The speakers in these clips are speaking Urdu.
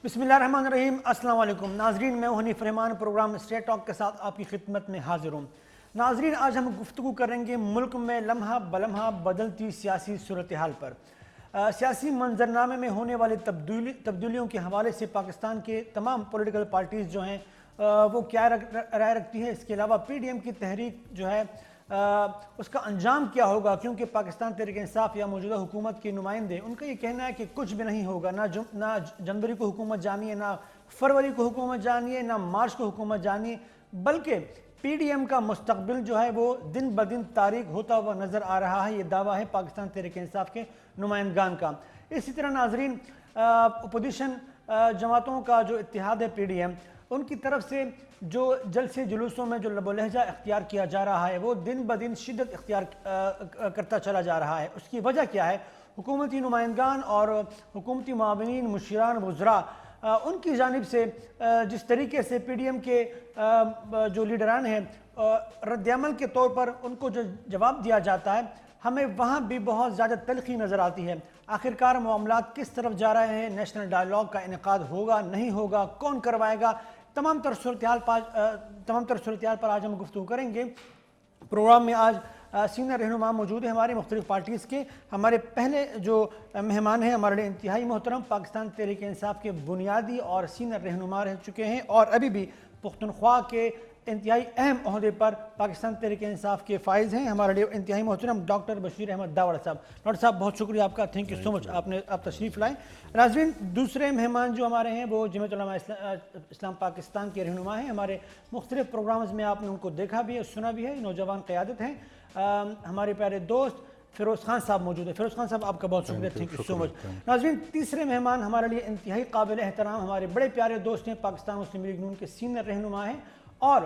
بسم اللہ الرحمن الرحیم۔ السلام علیکم ناظرین، میں ہوں حنیف رحمان، پروگرام اسٹریٹ ٹاک کے ساتھ آپ کی خدمت میں حاضر ہوں۔ ناظرین، آج ہم گفتگو کریں گے ملک میں لمحہ بلمحہ بدلتی سیاسی صورتحال پر۔ سیاسی منظرنامے میں ہونے والی تبدیلیوں کے حوالے سے پاکستان کے تمام پولیٹیکل پارٹیز جو ہیں وہ کیا رائے رکھتی ہے، اس کے علاوہ پی ڈی ایم کی تحریک جو ہے اس کا انجام کیا ہوگا، کیونکہ پاکستان تحریک انصاف یا موجودہ حکومت کے نمائندے ان کا یہ کہنا ہے کہ کچھ بھی نہیں ہوگا، نہ جنوری کو حکومت جانی ہے، نہ فروری کو حکومت جانی ہے، نہ مارچ کو حکومت جانی ہے، بلکہ پی ڈی ایم کا مستقبل جو ہے وہ دن بدن تاریک ہوتا ہوا نظر آ رہا ہے۔ یہ دعویٰ ہے پاکستان تحریک انصاف کے نمائندگان کا۔ اسی طرح ناظرین، اپوزیشن جماعتوں کا جو اتحاد ہے پی ڈی ایم، ان کی طرف سے جو جلسے جلوسوں میں جو لب و لہجہ اختیار کیا جا رہا ہے وہ دن بدن شدت اختیار کرتا چلا جا رہا ہے۔ اس کی وجہ کیا ہے؟ حکومتی نمائندگان اور حکومتی معاونین، مشیران، وزراء، ان کی جانب سے جس طریقے سے پی ڈی ایم کے جو لیڈران ہیں رد عمل کے طور پر ان کو جو جواب دیا جاتا ہے، ہمیں وہاں بھی بہت زیادہ تلخی نظر آتی ہے۔ آخرکار معاملات کس طرف جا رہے ہیں؟ نیشنل ڈائیلاگ کا انعقاد ہوگا نہیں ہوگا؟ کون کروائے گا؟ تمام تر صورتحال پر آج ہم گفتگو کریں گے۔ پروگرام میں آج سینئر رہنما موجود ہیں ہمارے مختلف پارٹیز کے۔ ہمارے پہلے جو مہمان ہیں ہمارے لیے انتہائی محترم، پاکستان تحریک انصاف کے بنیادی اور سینئر رہنما رہ چکے ہیں اور ابھی بھی پختونخوا کے انتہائی اہم عہدے پر پاکستان تحریک انصاف کے فائز ہیں۔ ہمارے لیے انتہائی محترم ڈاکٹر بشیر احمد داوڑ صاحب۔ ڈاکٹر صاحب، بہت شکریہ آپ کا، تھینک یو سو مچ، آپ تشریف لائیں۔ ناظرین، دوسرے مہمان جو ہمارے ہیں وہ جمعیت علماء اسلام پاکستان کے رہنما ہیں۔ ہمارے مختلف پروگرامز میں آپ نے ان کو دیکھا بھی ہے، سنا بھی ہے، نوجوان قیادت ہیں، ہمارے پیارے دوست فیروز خان صاحب موجود ہیں۔ فیروز خان صاحب، آپ کا بہت شکریہ، تھینک یو سو مچ۔ ناظرین، تیسرے مہمان ہمارے لیے انتہائی قابل احترام، ہمارے بڑے پیارے دوست ہیں، پاکستان مسلم لیگ نون کے سینئر رہنما ہیں اور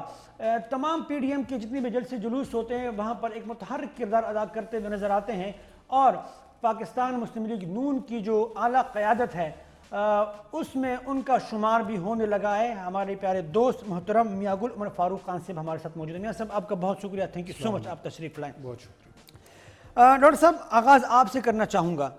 تمام پی ڈی ایم کے جتنے بھی جلسے جلوس ہوتے ہیں وہاں پر ایک متحرک کردار ادا کرتے ہوئے نظر آتے ہیں اور پاکستان مسلم لیگ نون کی جو اعلیٰ قیادت ہے اس میں ان کا شمار بھی ہونے لگا ہے۔ ہمارے پیارے دوست محترم میاں گل عمر فاروق خان صاحب ہمارے ساتھ موجود ہیں۔ میاں صاحب، آپ کا بہت شکریہ، تھینک یو سو مچ، آپ تشریف لائیں۔ بہت شکریہ۔ ڈاکٹر صاحب، آغاز آپ سے کرنا چاہوں گا۔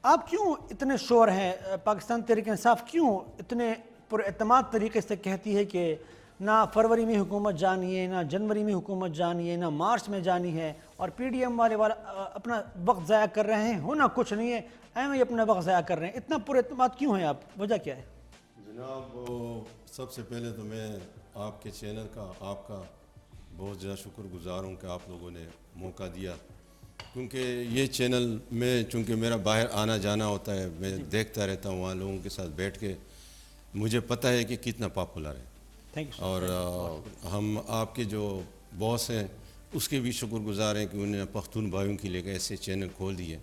آپ کیوں اتنے شور ہیں؟ پاکستان تحریک انصاف کیوں اتنے پر اعتماد طریقے سے کہتی ہے کہ نہ فروری میں حکومت جانی ہے، نہ جنوری میں حکومت جانی ہے، نہ مارچ میں جانی ہے، اور پی ڈی ایم والے اپنا وقت ضائع کر رہے ہیں؟ ہونا کچھ نہیں ہے، ایویں ہی اپنا وقت ضائع کر رہے ہیں، اتنا پر اعتماد کیوں ہیں آپ؟ وجہ کیا ہے؟ جناب، سب سے پہلے تو میں آپ کے چینل کا، آپ کا بہت زیادہ شکر گزار ہوں کہ آپ لوگوں نے موقع دیا، کیونکہ یہ چینل میں چونکہ میرا باہر آنا جانا ہوتا ہے، میں دیکھتا رہتا ہوں وہاں لوگوں کے ساتھ بیٹھ کے، مجھے پتہ ہے کہ کتنا پاپولر ہے، اور ہم آپ کے جو باس ہیں اس کے بھی شکر گزار ہیں کہ انہوں نے پختون بھائیوں کے لیے ایسے چینل کھول دیے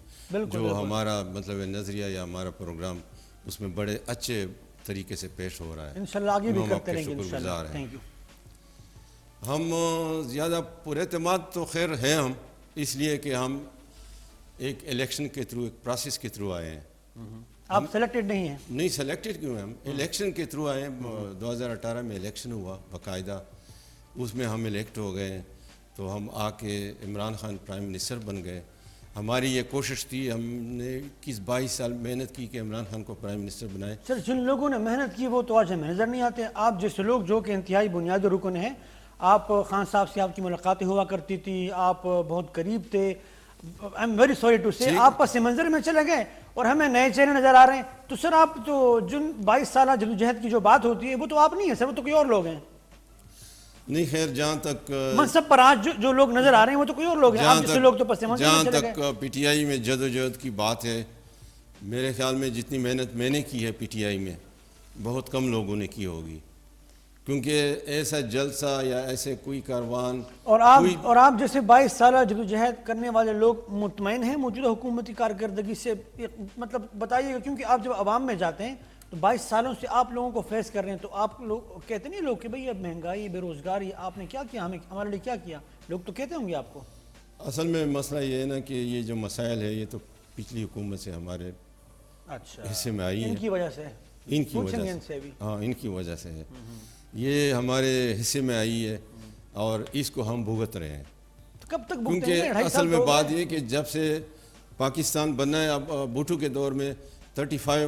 جو ہمارا مطلب نظریہ یا ہمارا پروگرام اس میں بڑے اچھے طریقے سے پیش ہو رہا ہے۔ انشاءاللہ آگے بھی ہم آپ کرتے کے رہیں گے شکر گزار ہیں۔ Thank you. ہم زیادہ پر اعتماد تو خیر ہیں ہم، اس لیے کہ ہم ایک الیکشن کے تھرو، ایک پروسیس کے تھرو آئے ہیں۔ آپ سلیکٹڈ نہیں ہیں؟ نہیں، سلیکٹڈ کیوں ہیں؟ ہم الیکشن کے تھرو آئے ہیں۔ 2018 میں الیکشن ہوا باقاعدہ، اس میں ہم الیکٹ ہو گئے، تو ہم آ کے عمران خان پرائم منسٹر بن گئے۔ ہماری یہ کوشش تھی، ہم نے 22 سال محنت کی کہ عمران خان کو پرائم منسٹر بنائے۔ سر، جن لوگوں نے محنت کی وہ تو آج ہمیں نظر نہیں آتے۔ آپ جیسے لوگ جو کہ انتہائی بنیادی رکن ہیں، آپ خان صاحب سے آپ کی ملاقاتیں ہوا کرتی تھی، آپ بہت قریب تھے، I am very sorry to say, آپ پس منظر میں چلے گئے اور ہمیں نئے چہرے نظر آ رہے ہیں۔ تو سر، آپ تو جن 22 سالہ جدوجہد کی جو بات ہوتی ہے وہ تو آپ نہیں ہیں سر، وہ تو کوئی اور لوگ ہیں۔ نہیں، خیر، جہاں تک منصب پر آج جو لوگ نظر آ رہے ہیں وہ تو کوئی اور لوگ ہیں، آپ جیسے لوگ تو پس منظر میں چلے گئے۔ جہاں تک پی ٹی آئی میں جدوجہد کی بات ہے، میرے خیال میں جتنی محنت میں نے کی ہے پی ٹی آئی میں بہت کم لوگوں نے کی ہوگی، کیونکہ ایسا جلسہ یا ایسے کوئی کاروان اور آپ جیسے 22 سالہ جدوجہد کرنے والے لوگ مطمئن ہیں موجودہ حکومتی کارکردگی سے؟ مطلب بتائیے گا، کیونکہ آپ جب عوام میں جاتے ہیں تو 22 سالوں سے آپ لوگوں کو فیس کر رہے ہیں، تو آپ لوگ کہتے نہیں لوگ کہ بھئی اب مہنگائی، بے روزگاری، آپ نے کیا کیا، ہمارے لیے کیا کیا؟ لوگ تو کہتے ہوں گے آپ کو۔ اصل میں مسئلہ یہ ہے نا کہ یہ جو مسائل ہے یہ تو پچھلی حکومت سے ہمارے حصے میں آئی ہے، ان کی وجہ سے، ان کی وجہ سے، ہاں، ان کی وجہ سے ہے، یہ ہمارے حصے میں آئی ہے اور اس کو ہم بھگت رہے ہیں۔ کب تک بھگتیں گے؟ کیونکہ اصل میں بات یہ کہ جب سے پاکستان بنا ہے، اب بھٹو کے دور میں 35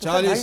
40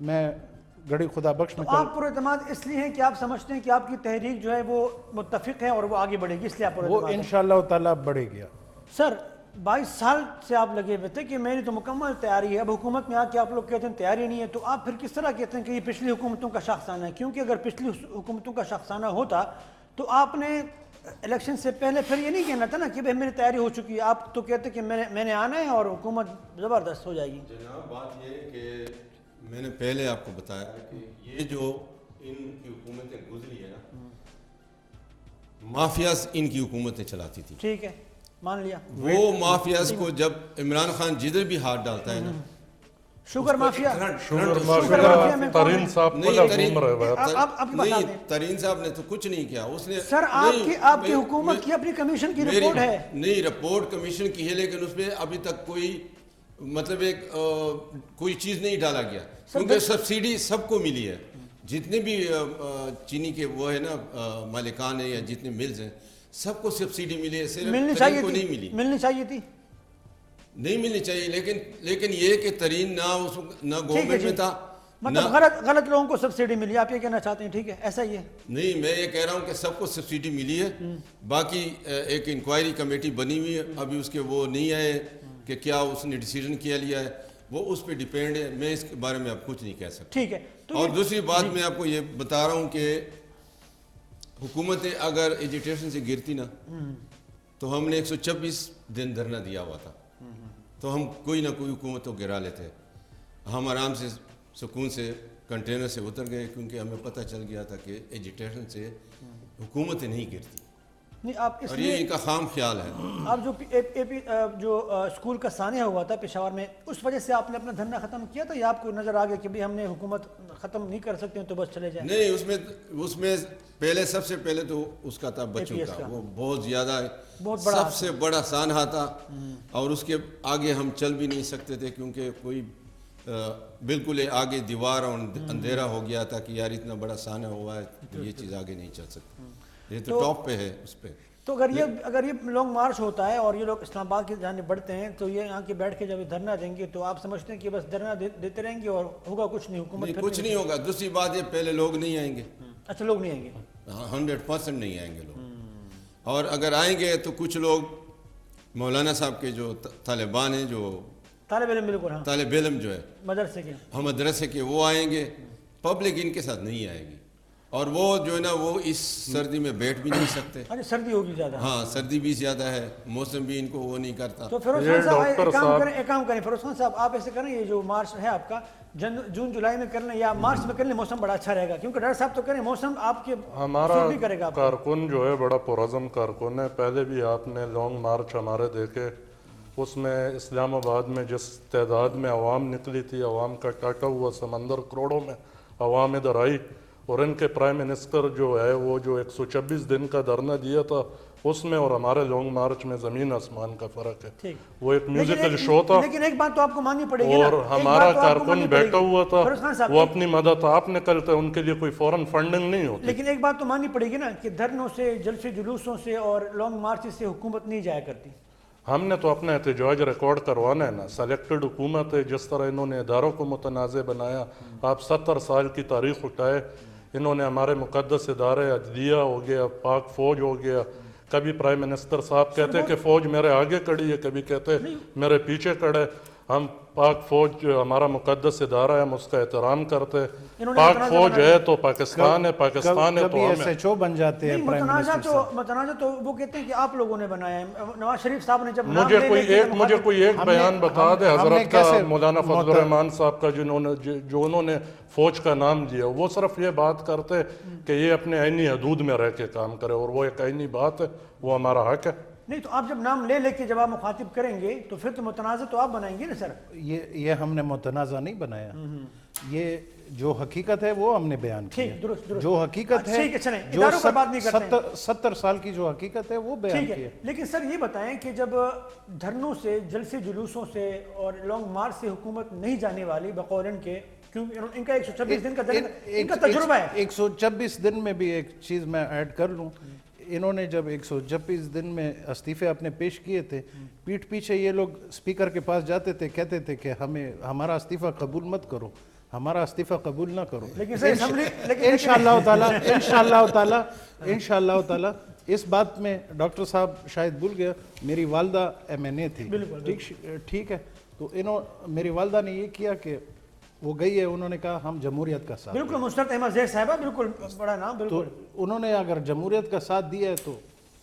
میں گڑی خدا بخش میں آپ پر اعتماد اس لیے ہیں کہ آپ سمجھتے ہیں کہ آپ کی تحریک جو ہے وہ متفق ہے اور وہ آگے بڑھے گی، اس لیے آپ پر وہ اعتماد ہے؟ انشاءاللہ تعالیٰ بڑھے گیا. سر 22 سال سے آپ لگے ہوئے تھے کہ میری تو مکمل تیاری ہے، اب حکومت میں آ کے آپ لوگ کہتے ہیں تیاری نہیں ہے، تو آپ پھر کس طرح کہتے ہیں کہ یہ پچھلی حکومتوں کا شاخسانہ ہے؟ کیونکہ اگر پچھلی حکومتوں کا شاخسانہ ہوتا تو آپ نے الیکشن سے پہلے پھر یہ نہیں کہنا تھا نا کہ بھائی میری تیاری ہو چکی ہے، آپ تو کہتے کہ میں نے آنا ہے اور حکومت زبردست ہو جائے گی. جناب بات یہ ہے کہ میں نے پہلے آپ کو بتایا کہ یہ جو ان کی حکومتیں گزری ہے نا، مافیاز ان کی حکومتیں چلاتی تھی. ٹھیک ہے، مان لیا. وہ مافیاز کو جب عمران خان جدھر بھی ہاتھ ڈالتا ہے نا، sugar mafia, sugar mafia mafia میں ترین صاحب نہیں کو ترین گھوم رہے ہیں. آپ کی بات نہیں آتے ہیں. ترین صاحب نے تو کچھ نہیں کیا. اس نے سر آپ کی حکومت کی اپنی کمیشن کی رپورٹ ہے. نہیں رپورٹ کمیشن کی ہے، لیکن اس میں ابھی تک کوئی مطلب ایک کوئی چیز نہیں ڈالا گیا، کیونکہ سبسیڈی سب کو ملی ہے. جتنے بھی چینی کے وہ ہے نا مالکان ہیں یا جتنے ملز ہیں، سب کو سبسیڈی ملی ہے، صرف ترین کو نہیں ملی. ملنی چاہیے تھی، نہیں ملنی چاہیے، لیکن یہ کہ ترین نہ گورنمنٹ میں تھا. مطلب غلط لوگوں کو سبسڈی ملی، آپ یہ کہنا چاہتے ہیں؟ ٹھیک ہے، ایسا ہی ہے. نہیں، میں یہ کہہ رہا ہوں کہ سب کو سبسڈی ملی ہے. باقی ایک انکوائری کمیٹی بنی ہوئی ہے، ابھی اس کے وہ نہیں آئے کہ کیا اس نے ڈیسیژن کیا لیا ہے، وہ اس پہ ڈیپینڈ ہے. میں اس کے بارے میں اب کچھ نہیں کہہ سکتا. ٹھیک ہے. اور دوسری بات میں آپ کو یہ بتا رہا ہوں کہ حکومتیں اگر ایجوٹیشن سے گرتی نا تو ہم نے 126 دن دھرنا دیا ہوا تھا، تو ہم کوئی نہ کوئی حکومت کو گرا لیتے. ہم آرام سے سکون سے کنٹینر سے اتر گئے، کیونکہ ہمیں پتہ چل گیا تھا کہ ایجوٹیشن سے حکومتیں نہیں گرتی. نہیں، آپ اس اور لیے یہ ان کا خام خیال ہے. آپ جو اسکول کا سانحہ ہوا تھا پشاور میں، اس وجہ سے آپ نے اپنا دھرنا ختم کیا تھا یا آپ کو نظر آ گیا کہ بھئی ہم نے حکومت ختم نہیں کر سکتے ہیں تو بس چلے جائیں؟ نہیں، اس میں پہلے سب سے پہلے تو اس کا تھا بچوں کا، وہ بہت زیادہ سب سے بڑا سانحہ تھا، اور اس کے آگے ہم چل بھی نہیں سکتے تھے، کیونکہ کوئی بالکل آگے دیوار اور اندھیرا ہو گیا تھا کہ یار اتنا بڑا سانحہ ہوا ہے، یہ چیز آگے نہیں چل سکتی. یہ تو ٹاپ پہ ہے اس پہ. تو اگر یہ لانگ مارچ ہوتا ہے اور یہ لوگ اسلام آباد کی جانب بڑھتے ہیں تو یہ یہاں کے بیٹھ کے جب دھرنا دیں گے تو آپ سمجھتے ہیں کہ بس دھرنا دیتے رہیں گے اور ہوگا کچھ نہیں؟ حکومت کچھ نہیں ہوگا. دوسری بات یہ پہلے لوگ نہیں آئیں گے. اچھا، لوگ نہیں آئیں گے؟ 100% نہیں آئیں گے لوگ. اور اگر آئیں گے تو کچھ لوگ مولانا صاحب کے جو طالبان ہیں، جو طالب علم، بالکل ہاں، طالب علم جو ہے مدرسے کے، ہم مدرسے کے، وہ آئیں گے. پبلک ان کے ساتھ نہیں آئے گی، اور وہ جو ہے نا وہ اس سردی میں بیٹھ بھی نہیں سکتے. اچھا، سردی ہوگی زیادہ؟ ہاں، سردی بھی زیادہ ہے، موسم بھی ان کو وہ نہیں کرتا. تو فیروز خان صاحب ایک کام کریں، فیروز خان صاحب آپ ایسے کریں، یہ جو مارچ ہے آپ کا جون جولائی میں کرنا یا مارچ میں کرنے، موسم بڑا اچھا رہے گا، کیونکہ ڈاکٹر صاحب تو کریں موسم آپ کے ہمارا بھی کرے گا. کارکن جو ہے بڑا پرعزم کارکن ہے. پہلے بھی آپ نے لانگ مارچ ہمارے دیکھے، اس میں اسلام آباد میں جس تعداد میں عوام نکلی تھی، عوام کا کاٹا ہوا سمندر، کروڑوں میں عوام ادھر آئی، اور ان کے پرائم منسٹر جو ہے وہ جو 126 دن کا دھرنا دیا تھا، اس میں اور ہمارے لانگ مارچ میں زمین آسمان کا فرق ہے. وہ ایک میوزیکل شو تھا، لیکن ایک بات تو آپ کو ماننی پڑے گی، اور ہمارا کارکن بیٹھا ہوا تھا، وہ اپنی مدد آپ نکلتے، ان کے لیے کوئی فوراً فنڈنگ نہیں ہوتی. لیکن ایک بات تو ماننی پڑے گی نا کہ دھرنوں سے، جلسے جلوسوں سے اور لانگ مارچ سے حکومت نہیں جایا کرتی. ہم نے تو اپنا احتجاج ریکارڈ کروانا ہے نا. سلیکٹڈ حکومت ہے، جس طرح انہوں نے اداروں کو متنازع بنایا. آپ 70 سال کی تاریخ اٹھائے، انہوں نے ہمارے مقدس ادارے، عدلیہ ہو گیا، پاک فوج ہو گیا. کبھی پرائم منسٹر صاحب کہتے کہ فوج میرے آگے کھڑی ہے، کبھی کہتے میرے پیچھے کھڑے. ہم پاک فوج جو ہمارا مقدس ادارہ ہے، ہم اس کا احترام کرتے. پاک فوج ہے تو پاکستان ہے، پاکستان ہے تو کبھی ایس ایچ او بن جاتے ہیں. متنازع تو وہ کہتے ہیں کہ آپ لوگوں نے بنایا ہے. نواز شریف صاحب نے جب مجھے کوئی ایک بیان بتا دے حضرت کا، مولانا فضل الرحمان صاحب کا، جو انہوں نے فوج کا نام دیا. وہ صرف یہ بات کرتے کہ یہ اپنے عینی حدود میں رہ کے کام کرے، اور وہ ایک عینی بات ہے، وہ ہمارا حق ہے. نہیں، تو آپ جب نام لے کے جب آپ مخاطب کریں گے تو پھر تو متنازع تو آپ بنائیں گے نا سر. یہ ہم نے متنازع نہیں بنایا، یہ جو حقیقت ہے وہ ہم نے بیان کی. جو حقیقت ہے، جو 70 سال کی جو حقیقت ہے وہ بیان کی ہے. لیکن سر یہ بتائیں کہ جب دھرنوں سے، جلسے جلوسوں سے اور لانگ مارچ سے حکومت نہیں جانے والی بقول ان کے، کیونکہ ان کا 126 دن کا تجربہ ہے. 126 دن میں بھی ایک چیز میں ایڈ کر لوں، انہوں نے جب 126 دن میں استعفے اپنے پیش کیے تھے، پیٹھ پیچھے یہ لوگ اسپیکر کے پاس جاتے تھے، کہتے تھے کہ ہمارا استعفیٰ قبول مت کرو. ہمارا استعفیٰ قبول نہ کرو. لیکن سر انشاءاللہ تعالیٰ اس بات میں ڈاکٹر صاحب شاید بھول گیا, میری والدہ MNA تھی, ٹھیک ہے, تو میری والدہ نے یہ کیا کہ وہ گئی ہے, انہوں نے کہا ہم جمہوریت کا ساتھ, بالکل مسرت احمد زیر صاحبہ, بالکل بڑا نام, تو بالکل انہوں نے اگر جمہوریت کا ساتھ دیا ہے تو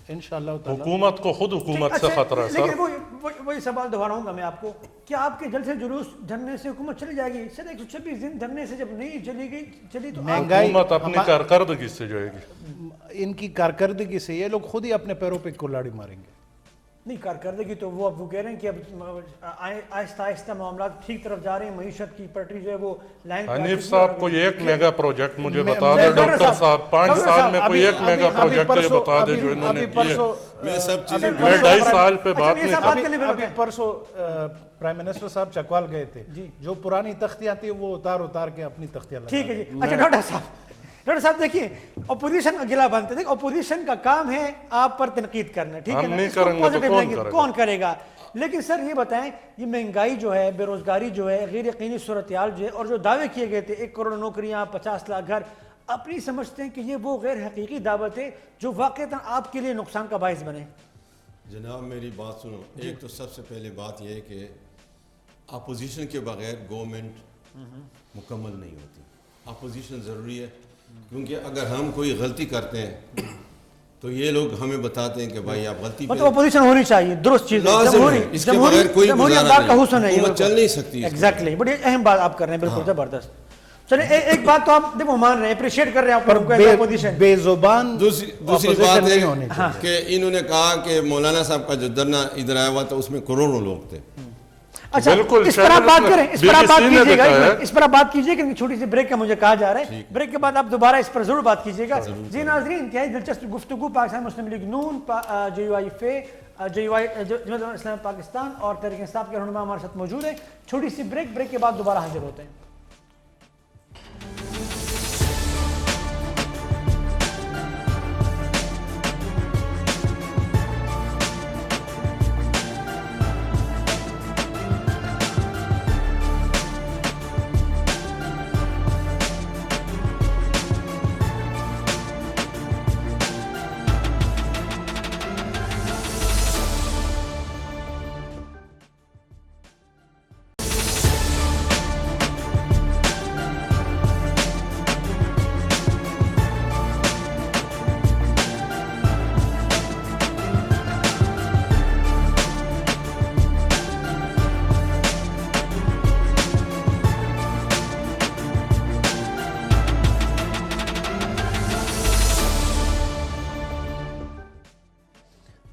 انشاءاللہ تعالیٰ. حکومت کو خود حکومت سے خطرہ ہے سر. لیکن وہی سوال دہراؤں گا میں آپ کو, کیا آپ کے جلسے جلوس دھرنے سے حکومت چلی جائے گی؟ سر 126 دن دھرنے سے جب نہیں چلی تو حکومت اپنی کارکردگی سے جائے گی. ان کی کارکردگی سے یہ لوگ خود ہی اپنے پیروں پہ کلاڑی ماریں گے. نہیں کارکردگی تو وہ اب وہ کہہ رہے ہیں کہ اب آہستہ آہستہ معاملات ٹھیک طرف جا رہے ہیں, معیشت کی پٹری جو ہے وہ لائن. حنیف صاحب کوئی ایک میگا پروجیکٹ مجھے بتا دے ڈاکٹر صاحب, 5 سال میں کوئی ایک میگا پروجیکٹ یہ بتا دے جو انہوں نے کیے. میں سب چیزیں میں 2.5 سال پہ بات نہیں. ابھی پرسوں پرائم منسٹر صاحب چکوال گئے تھے, جو پرانی تختیاں تھیں وہ اتار کے اپنی تختیاں لگا. ٹھیک ہے جی. اچھا ڈاکٹر صاحب دیکھیے, اپوزیشن اگلا بنتے دیکھ, اپوزیشن کا کام ہے آپ پر تنقید کرنا, ٹھیک ہے, ہم نہیں کریں گے تو کون کرے گا؟ لیکن سر یہ بتائیں, یہ مہنگائی جو ہے, بے روزگاری جو ہے, غیر یقینی صورتحال جو ہے, اور جو دعوے کیے گئے تھے 1 کروڑ نوکریاں, 50 لاکھ گھر, اپنی سمجھتے ہیں کہ یہ وہ غیر حقیقی دعوت ہے جو واقعتاً آپ کے لیے نقصان کا باعث بنے؟ جناب میری بات سنو. ایک تو سب سے پہلے بات یہ ہے کہ اپوزیشن کے بغیر گورنمنٹ مکمل نہیں ہوتی. اپوزیشن ضروری ہے, کیونکہ اگر ہم کوئی غلطی کرتے ہیں تو یہ لوگ ہمیں بتاتے ہیں کہ بھائی آپ غلطی مطلب اپوزیشن ہونی چاہیے, درست چیز ہے, اس کے بغیر کوئی گزارا کا حسن ہے, حکومت چل نہیں سکتی. ایگزیکٹلی, بڑی اہم بات آپ کر رہے ہیں, بالکل زبردست. چلیں ایک بات تو آپ دیکھو مان رہے ہیں, اپریشیٹ کر رہے ہیں آپ اپوزیشن. بے زبان دوسری بات ہے کہ انہوں نے کہا کہ مولانا صاحب کا جو دھرنا ادھر آیا ہوا تھا اس میں کروڑوں لوگ تھے. اچھا اس پر آپ بات کریں, اس پر آپ بات کیجیے گا, اس پر آپ بات کیجیے کہ چھوٹی سی بریک کا مجھے کہا جا رہا ہے, بریک کے بعد آپ دوبارہ اس پر ضرور بات کیجیے گا. جی ناظرین, انتہائی دلچسپ گفتگو پاکستان مسلم لیگ نون, جماعت اسلامی پاکستان اور تحریک انصاف کے رہنما ہمارے ساتھ موجود ہیں. چھوٹی سی بریک کے بعد دوبارہ حاضر ہوتے ہیں.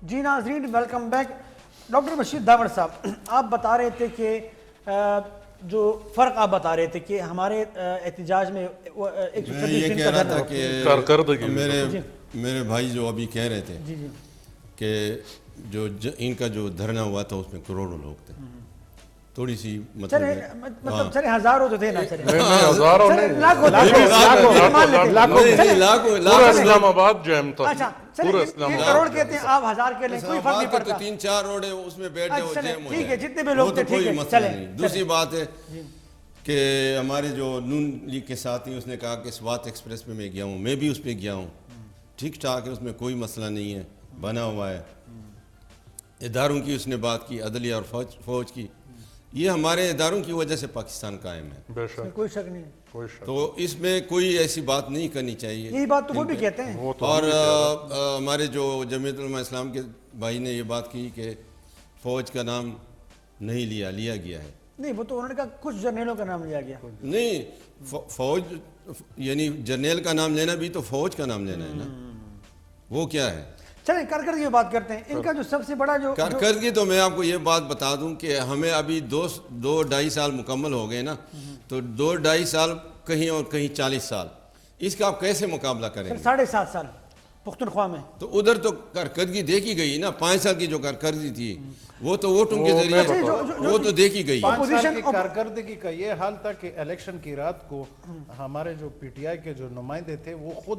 جی ناظرین, ویلکم بیک. ڈاکٹر بشیر داور صاحب, آپ بتا رہے تھے کہ جو فرق آپ بتا رہے تھے کہ ہمارے احتجاج میں میں یہ کہہ رہا تھا کہ میرے بھائی جو ابھی کہہ رہے تھے کہ جو ان کا جو دھرنا ہوا تھا اس میں کروڑوں لوگ تھے. تھوڑی سی مطلب چلے ہزاروں تو تھے نا, چلے ہزاروں پورا اسلام آباد جیم تھا. اچھا چلے 1 کروڑ کہتے ہیں, آپ 1000 کے لیں, کوئی فرق نہیں پڑتا. 3-4 روڈ ہے اس میں بیٹھ جاؤ, جیم ہو ٹھیک ہے, جائے, جتنے بھی لوگ تھے ٹھیک ہے, چلیں. دوسری بات ہے کہ ہمارے جو نون لیگ کے ساتھی, اس نے کہا کہ سوات ایکسپریس پہ میں گیا ہوں, میں بھی اس پہ گیا ہوں, ٹھیک ٹھاک ہے, اس میں کوئی مسئلہ نہیں ہے, بنا ہوا ہے. اداروں کی اس نے بات کی, عدلیہ اور فوج کی, یہ ہمارے اداروں کی وجہ سے پاکستان قائم ہے, کوئی شک نہیں. تو اس میں کوئی ایسی بات نہیں کرنی چاہیے. یہی بات تو وہ بھی کہتے ہیں. اور ہمارے جو جمعیت علماء اسلام کے بھائی نے یہ بات کی کہ فوج کا نام نہیں لیا گیا ہے. نہیں, وہ تو انہوں نے کہا کچھ جرنیلوں کا نام لیا گیا. نہیں, فوج یعنی جرنیل کا نام لینا بھی تو فوج کا نام لینا ہے نا, وہ کیا ہے. چلیں کارکردگی کی بات کرتے ہیں. ان کا جو سب سے بڑا جو کارکردگی, تو میں آپ کو یہ بات بتا دوں کہ ہمیں ابھی 2-2.5 سال مکمل ہو گئے نا, تو 2-2.5 سال کہیں اور کہیں 40 سال, اس کا آپ کیسے مقابلہ کریں گے؟ 7.5 سال پختونخوا میں, تو ادھر تو کارکردگی دیکھی گئی نا. 5 سال کی جو کارکردگی تھی وہ تو ووٹوں کے ذریعے وہ تو دیکھی گئی. 5 سال کی کارکردگی کا یہ حال تھا کہ الیکشن کی رات کو ہمارے جو پی ٹی آئی کے جو نمائندے تھے وہ خود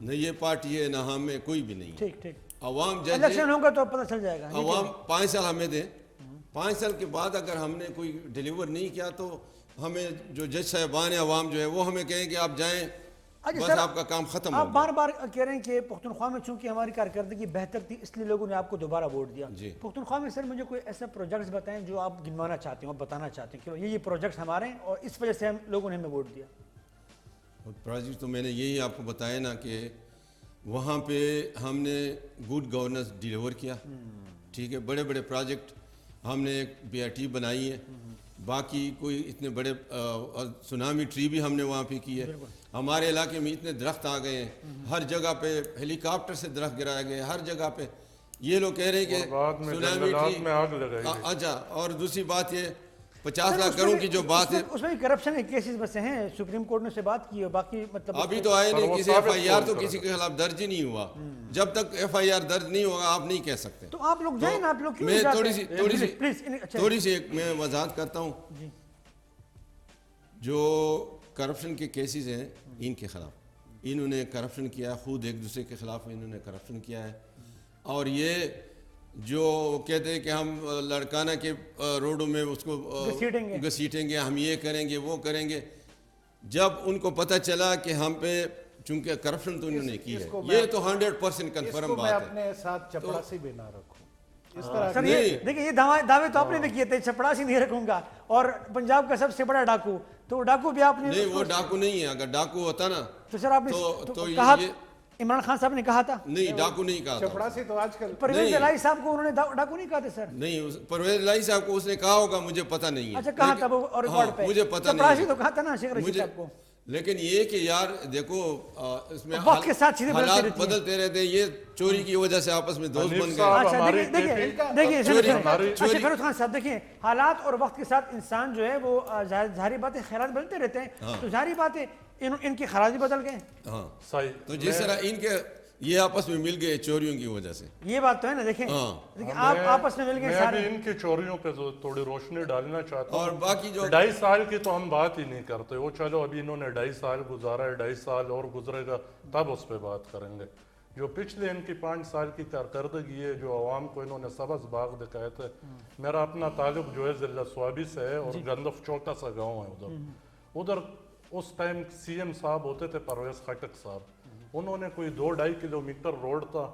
نہ یہ پارٹی ہے نہ ہم میں کوئی بھی نہیں ہے. ٹھیک ٹھیک, عوام جج الیکشن ہوگا تو پتہ چل جائے گا. عوام 5 سال ہمیں دیں, 5 سال کے بعد اگر ہم نے کوئی ڈیلیور نہیں کیا تو ہمیں جو جج صاحبان عوام جو ہے وہ ہمیں کہیں کہ آپ جائیں, بس آپ کا کام ختم ہو آپ گیا. بار بار کہہ رہے ہیں کہ پختونخوا میں چونکہ ہماری کارکردگی بہتر تھی اس لیے لوگوں نے آپ کو دوبارہ ووٹ دیا. جی. پختونخوا میں سر مجھے کوئی ایسا پروجیکٹس بتائیں جو آپ گنوانا چاہتے ہیں اور بتانا چاہتے ہیں کہ یہ پروجیکٹس ہمارے ہیں اور اس وجہ سے لوگوں نے ہمیں ووٹ دیا. پروجیکٹ تو میں نے یہی آپ کو بتایا نا کہ وہاں پہ ہم نے گڈ گورننس ڈیلیور کیا. ٹھیک ہے, بڑے بڑے پروجیکٹ ہم نے ایک BRT بنائی ہے, باقی کوئی اتنے بڑے سونامی ٹری بھی ہم نے وہاں پہ کی ہے. ہمارے علاقے میں اتنے درخت آ گئے ہیں, ہر جگہ پہ ہیلی کاپٹر سے درخت گرائے گئے, ہر جگہ پہ. یہ لوگ کہہ رہے ہیں کہ سونامی ٹری. اچھا, اور دوسری بات یہ 50 لاکھ کروڑ کی جو بات ہے اس میں کرپشن کے کیسز بسے ہیں, سپریم کورٹ نے سے بات کی ہے, باقی مطلب ابھی تو آئے نہیں, کسی FIR تو کسی کے خلاف درج ہی نہیں ہوا. جب تک FIR درج نہیں ہوگا آپ نہیں کہہ سکتے. تو آپ لوگ جائیں نا, آپ لوگ کیوں میں جاتے ہیں؟ تھوڑی سی ایک میں وضاحت کرتا ہوں. جو کرپشن کے کیسز ہیں ان کے خلاف, انہوں نے کرپشن کیا, خود ایک دوسرے کے خلاف انہوں نے کرپشن کیا ہے. اور یہ جو کہتے ہیں کہ ہم لڑکانہ کے روڈوں میں اس کو گھسیٹیں گے, ہم یہ کریں گے وہ کریں گے, جب ان کو پتہ چلا کہ ہم پہ چونکہ کرپشن تو انہوں نے کی ہے, یہ تو 100% کنفرم بات ہے. میں اپنے ساتھ چپڑاسی بھی نہ رکھوں اس طرح. سر دیکھیں یہ دعوے تو آپ نے بھی کیے تھے, چپڑاسی نہیں رکھوں گا, اور پنجاب کا سب سے بڑا ڈاکو, تو ڈاکو بھی آپ نے نہیں, وہ ڈاکو نہیں ہے. اگر ڈاکو ہوتا نا تو سر آپ نے کہا, عمران خان صاحب نے کہا تھا. نہیں, ڈاکو نہیں کہا. چپڑاسی تو آج کل پرویز الہی صاحب کو انہوں نے ڈاکو نہیں کہا تھا سر. نہیں, پرویز الہی صاحب کو اس نے کہا ہوگا, مجھے پتہ نہیں ہے. اچھا کہا تھا وہ ریکارڈ پہ, مجھے پتہ نہیں چپڑاسی تو کہا تھا نا شیخ رشید صاحب کو. لیکن یہ کہ یار دیکھو اس میں وقت کے ساتھ چیزیں حالات بدلتے رہتے ہیں. یہ چوری کی وجہ سے آپس میں دوست بن گئے. اچھا دیکھیے فیروز خان صاحب, دیکھیں حالات اور وقت کے ساتھ انسان جو ہے وہ ظاہری باتیں خیالات بدلتے رہتے ہیں, تو ظاہری باتیں ان کی خیالات بھی بدل گئے. ہاں صحیح. تو جس طرح ان کے یہ آپس میں مل گئے چوریوں کی وجہ سے, یہ بات تو ہے نا. دیکھیں آپ آپس میں مل گئے سارے. میں بھی ان کی چوریوں پہ تھوڑی روشنی ڈالنا چاہتا ہوں. اور باقی جو 2.5 سال کی تو ہم بات ہی نہیں کرتے, وہ چلو ابھی انہوں نے 2.5 سال گزارا ہے, 2.5 سال اور گزرے گا تب اس پہ بات کریں گے. جو پچھلے ان کی 5 سال کی کارکردگی ہے, جو عوام کو انہوں نے سبز باغ دکھائے تھے. میرا اپنا تعلق جو ہے ضلع سوابی سے ہے, اور گندف چھوٹا سا گاؤں ہے ادھر. اس ٹائم CM صاحب ہوتے تھے پرویز خٹک صاحب, انہوں نے کوئی 2-2.5 کلومیٹر روڈ تھا,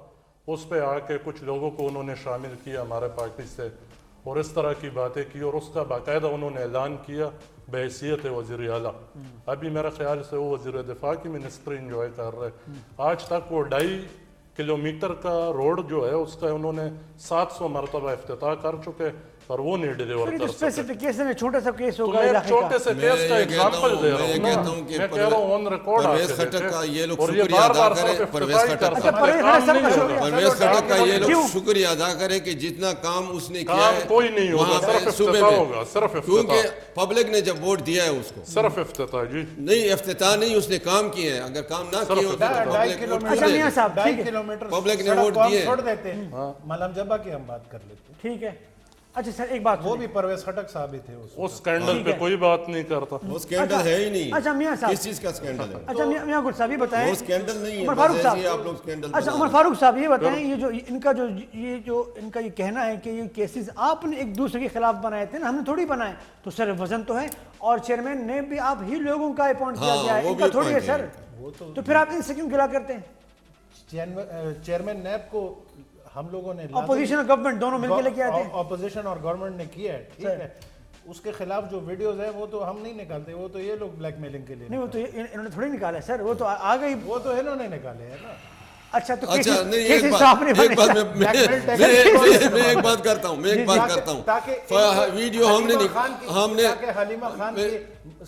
اس پہ آ کے کچھ لوگوں کو انہوں نے شامل کیا ہمارے پارٹی سے, اور اس طرح کی باتیں کی, اور اس کا باقاعدہ انہوں نے اعلان کیا بحیثیت وزیر اعلیٰ. ابھی میرا خیال سے وہ وزیر دفاع کی منسٹری انجوائے کر رہے. آج تک وہ 2.5 کلومیٹر کا روڈ جو ہے اس کا انہوں نے 700 مرتبہ افتتاح کر چکے, پر وہ نہیں ڈیلیور کر سکتے. اسپیسیفکیشن ہے, چھوٹا سا کیس ہوگا. میں چھوٹے سے کیس کا ایگزامپل دے رہا ہوں. میں کہہ رہا ہوں آن ریکارڈ پرویز خٹک کا یہ لوگ شکریہ ادا کریں. پرویز خٹک کا یہ لوگ شکریہ ادا کریں کہ جتنا کام اس نے کیا ہے کوئی نہیں ہوگا, صرف افتتاح ہوگا. صرف کیونکہ پبلک نے جب ووٹ دیا ہے اس کو, صرف افتتاح. جی نہیں, افتتاح نہیں, اس نے کام کیے ہیں. اگر کام نہ کیے ہوتے تو پبلک نے ووٹ دیے. چھوڑ دیتے ہیں, ملم جبا کی ہم بات کر لیتے ہیں. ٹھیک ہے. اچھا سر ایک بات, وہ بھی پرویز خٹک صاحب ہی تھے. اس سکینڈل پہ کوئی بات نہیں کرتا. وہ سکینڈل ہے ہی نہیں. اچھا میاں صاحب, کس چیز کا سکینڈل ہے؟ اچھا میاں گل صاحب یہ بتائیں. وہ سکینڈل نہیں ہے, عمر فاروق صاحب. آپ لوگ سکینڈل. اچھا عمر فاروق صاحب یہ بتائیں, یہ جو ان کا یہ کہنا ہے کہ یہ کیسز آپ نے ایک دوسرے کے خلاف بنائے تھے نا, ہم نے تھوڑی بنائے. تو سر وزن تو ہے, اور چیئرمین نے بھی آپ ہی لوگوں کا اپوائنٹ کیا گیا ہے, ان کا تھوڑی ہے سر. تو پھر آپ ان سے کیوں گلا کرتے ہیں؟ چیئرمین نیب کو ہم لوگوں نے, اپوزیشن اور گورنمنٹ دونوں مل کے لے کے آئے تھے. اپوزیشن اور گورنمنٹ نے کیا ہے, ٹھیک ہے. اس کے خلاف جو ویڈیوز ہیں وہ تو ہم نہیں نکالتے, وہ تو یہ لوگ بلیک میلنگ کے لیے. نہیں, وہ تو انہوں نے تھوڑی نکالا سر, وہ تو آ گئی. وہ تو انہوں نے نکالے ہیں نا. اچھا تو میں ایک بات کرتا ہوں. ویڈیو ہم نے حلیمہ خان کی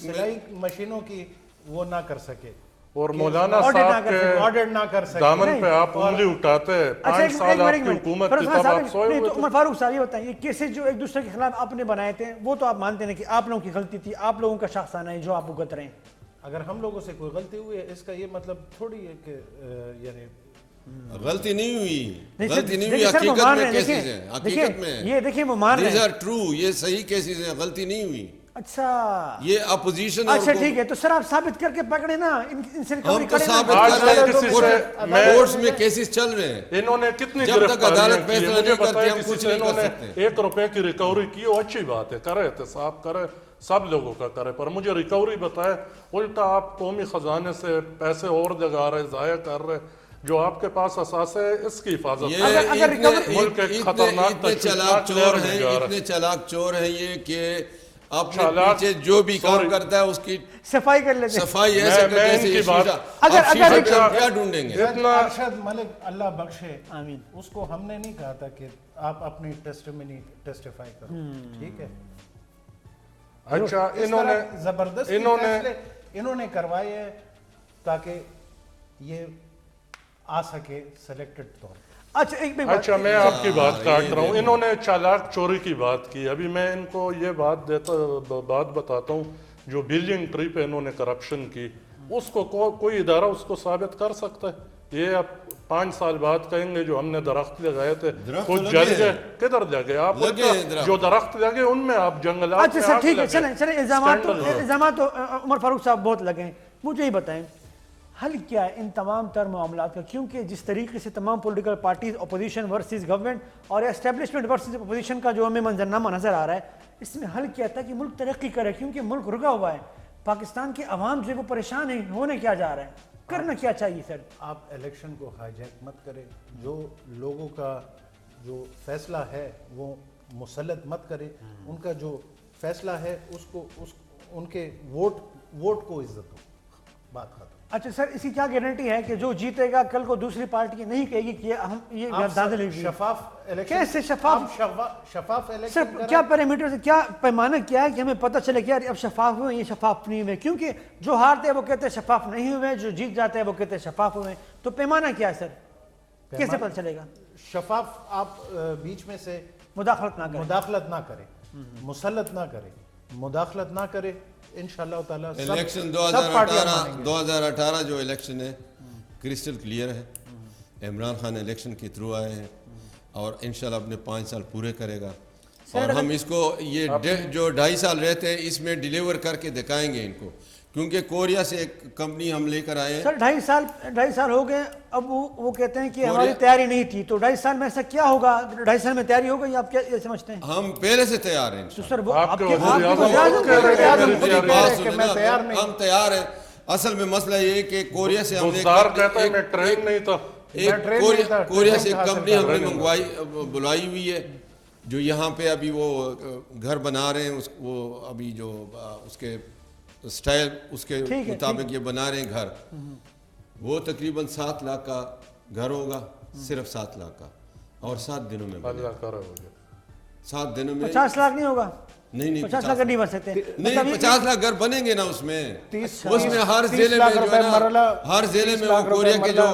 سلائی مشینوں کی وہ نہ کر سکے, اور مولانا صاحب کے دامن پہ آپ انگلی اٹھاتے ہیں. 5 سال آپ کی حکومت کی, تب آپ سوئے ہوئے تھے. عمر فاروق صاحب یہ بتائیں, یہ کیسز جو ایک دوسرے کے خلاف آپ نے بنائے تھے, وہ تو آپ مانتے ہیں کہ آپ لوگوں کی غلطی تھی, آپ لوگوں کا شخصانہ ہے جو آپ بھگت رہے ہیں. اگر ہم لوگوں سے کوئی غلطی ہوئی ہے, اس کا یہ مطلب تھوڑی ہے کہ یعنی غلطی نہیں ہوئی. حقیقت میں کیسز ہیں, حقیقت میں یہ دیکھیں وہ مان رہے ہیں. These are true, یہ صحیح کیسز ہیں, غلطی نہیں ہوئی. اچھا یہ اپوزیشن اچھا ٹھیک ہے، تو سر آپ ثابت کر کے پکڑے نا، ان سے ہم ریکوری تو کریں ثابت نا۔ آج کر رہے تک ہیں، کسی سے کورٹس میں کیسز چل رہے ہیں، انہوں نے کتنی جب تک گرفتاریاں عدالت کی فیصلہ مجھے نہیں کرتی بتائیں ہم کسی کچھ سے نہیں انہوں کر نے سکتے۔ 1 روپے کی ریکوری کی، وہ اچھی بات ہے، کرے احتساب کرے، سب لوگوں کا کرے، پر مجھے ریکوری بتائے، الٹا آپ قومی خزانے سے پیسے اور جگا رہے، ضائع کر رہے، جو آپ کے پاس اثاثے ہے اس کی حفاظت یہ اگر ملک ایک خطرناک اتنے چلاک تشویشناک چور لہر میں ہیں، جا رہا ہے۔ اتنے چلاک چور ہیں یہ کہ اپنے چالاک- پیچھے جو بھی کام sorry. کرتا ہے اس کی صفائی کر لیتے ہیں۔ صفائی ایسے میں کرتے ان ہیں کی جیسے بات- شیشہ، اگر- اب شیشے اگر- پہ ہم کیا ڈھونڈیں گے؟ جج ارشد ملک اللہ بخشے، آمین۔ اس کو ہم نے نہیں کہا تھا کہ آپ اپنی ٹیسٹیمنی ٹیسٹیفائی کرو، ٹھیک ہے؟ اچھا اس انہوں طرح نے زبردستی فیصلے انہوں نے کروائے ہیں تاکہ یہ آ سکے سلیکٹڈ طور پر۔ اچھا ایک بات، اچھا میں آپ کی بات کاٹ رہا ہوں، انہوں نے چالاک چوری کی بات کی، ابھی میں ان کو یہ بات بتاتا ہوں، جو بلین ٹری پہ انہوں نے کرپشن کی، اس کو کوئی ادارہ اس کو ثابت کر سکتا ہے؟ یہ اب 5 سال بعد کہیں گے جو ہم نے درخت لگائے تھے درخت کچھ لگے جل ہیں۔ گئے، کدھر لگے آپ؟ لگے ہیں درخت۔ جو درخت لگے ان میں آپ جنگلات اچھا میں سر آگ ٹھیک ہے، لگے۔ چلیں الزامات تو عمر فاروق صاحب بہت لگے ہیں، مجھے یہ بتائیں حل کیا ہے ان تمام تر معاملات کا؟ کیونکہ جس طریقے سے تمام political parties opposition versus government اور اسٹیبلشمنٹ ورسز اپوزیشن کا جو ہمیں منظرنامہ نظر آ رہا ہے، اس میں حل کیا تھا کہ ملک ترقی کرے؟ کیونکہ ملک رکا ہوا ہے، پاکستان کے عوام جو ہے وہ پریشان ہیں، ہونے کیا جا رہا ہے، کرنا کیا چاہیے سر؟ آپ الیکشن کو ہائی جیک مت کریں، جو لوگوں کا جو فیصلہ ہے وہ مسلط مت کریں، ان کا جو فیصلہ ہے اس کو ان کے ووٹ کو عزت ہو، بات ختم۔ اچھا سر اس کی کیا گارنٹی ہے کہ جو جیتے گا کل کو دوسری پارٹی نہیں کہے گی کہ ہم یہ دادل ہوئی؟ شفاف الیکشن کیسے شفاف؟ شفاف سر الیکشن کیا پیرامیٹر سے کیا پیمانہ کیا ہے کہ ہمیں پتہ چلے کہ یار اب شفاف ہوئے یہ شفاف نہیں ہوئے؟ کیونکہ جو ہارتے ہیں وہ کہتے ہیں شفاف نہیں ہوئے، جو جیت جاتے ہیں وہ کہتے ہیں شفاف ہوئے، تو پیمانہ کیا ہے سر؟ کیسے پتہ چلے گا؟ شفاف آپ بیچ میں سے مداخلت نہ کریں، مداخلت نہ کریں، مسلط نہ کریں، مداخلت نہ کریں، انشاءاللہ تعالیٰ الیکشن سب پارٹیاں مانیں گے۔ 2018 جو الیکشن ہے کرسٹل کلیئر ہے، عمران خان الیکشن کے تھرو آئے ہیں اور انشاءاللہ اپنے 5 سال پورے کرے گا، اور ہم اس کو یہ جو 2.5 سال رہتے ہیں اس میں ڈیلیور کر کے دکھائیں گے ان کو، کیونکہ کوریا سے ایک کمپنی ہم لے کر آئے ہیں۔ سر 2.5 سال ہو گئے، اب وہ کہتے ہیں کہ ہماری تیاری نہیں تھی، تو 2.5 سال میں ایسا کیا ہوگا؟ 2.5 سال میں تیاری ہوگا یا آپ کیا سمجھتے ہیں؟ ہم پہلے سے تیار ہیں تو سر وہ آپ آپ کے کے وزیر اعظم وزیر اعظم کہہ رہے ہیں کے میری تیاری بات کہ سنیں میں نا، تیار نہیں۔ ہم تیار ہیں، اصل میں مسئلہ یہ ہے کہ کوریا سے ہم نے بزدار کہتا ہے میں ٹرین نہیں تھا، کوریا سے ایک کمپنی ہم نے بلائی ہوئی ہے جو یہاں پہ ابھی وہ گھر بنا رہے ہیں، وہ ابھی جو اس کے سٹائل اس کے مطابق یہ بنا رہے ہیں گھر، وہ تقریباً 7 لاکھ کا گھر ہوگا، صرف 7 لاکھ کا، اور 7 دنوں میں بنے اللہ کرے ہو گیا۔ 7 دنوں میں 50 لاکھ نہیں ہوگا؟ نہیں 50 لاکھ نہیں بن سکتے؟ نہیں 50 لاکھ گھر بنیں گے نا اس میں 30 ہر ضلع میں جو ہے نا، ہر ضلع میں وہ کوریا کے جو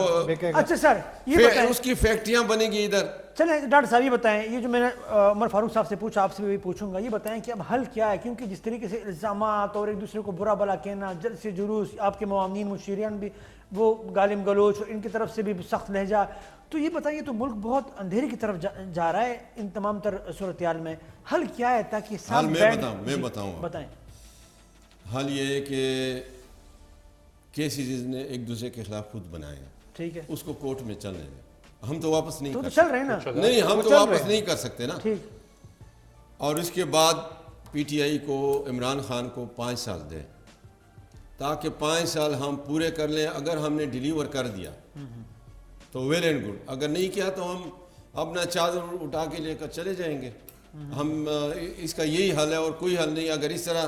اچھا سر یہ بتائیں، اس کی فیکٹریاں بنیں گی ادھر۔ چلیں ڈاکٹر صاحب یہ بتائیں، یہ جو میں نے عمر فاروق صاحب سے پوچھا آپ سے بھی پوچھوں گا، یہ بتائیں کہ اب حل کیا ہے؟ کیونکہ جس طریقے سے الزامات اور ایک دوسرے کو برا بلا کہنا، جلد سے جلوس، آپ کے معاونین مشیرین بھی وہ گالم گلوچ اور ان کی طرف سے بھی سخت لہجہ، تو یہ بتائیے تو ملک بہت اندھیرے کی طرف جا رہا ہے ان تمام تر صورتحال میں، حل کیا ہے تاکہ حل میں بتاؤں بتائیں۔ حل یہ ہے کہ کیسز نے ایک دوسرے کے خلاف خود بنائے ہیں، ٹھیک ہے، اس کو کورٹ میں چلنے دیں، ہم تو واپس نہیں تو کر چل رہے ہیں نا؟ سکتے، نہیں ہم تو واپس نہیں کر سکتے نا۔ ٹھیک، اور اس کے بعد پی ٹی آئی کو عمران خان کو 5 سال دیں تاکہ 5 سال ہم پورے کر لیں، اگر ہم نے ڈیلیور کر دیا تو ویل اینڈ گڈ، اگر نہیں کیا تو ہم اپنا چادر اٹھا کے لے کر چلے جائیں گے، ہم اس کا یہی حل ہے اور کوئی حل نہیں۔ اگر اس طرح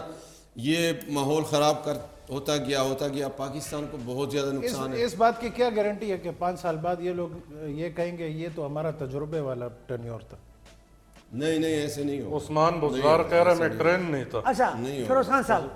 یہ ماحول خراب ہوتا گیا پاکستان کو بہت زیادہ نقصان ہے۔ اس بات کی کیا گارنٹی ہے کہ 5 سال بعد یہ لوگ یہ کہیں گے یہ تو ہمارا تجربے والا ٹرنیور تھا؟ نہیں ایسے نہیں ہو، عثمان بزدار کہہ رہا ہے میں ٹرین نہیں تھا۔ اچھا نہیں ہوگا۔ فیروز خان صاحب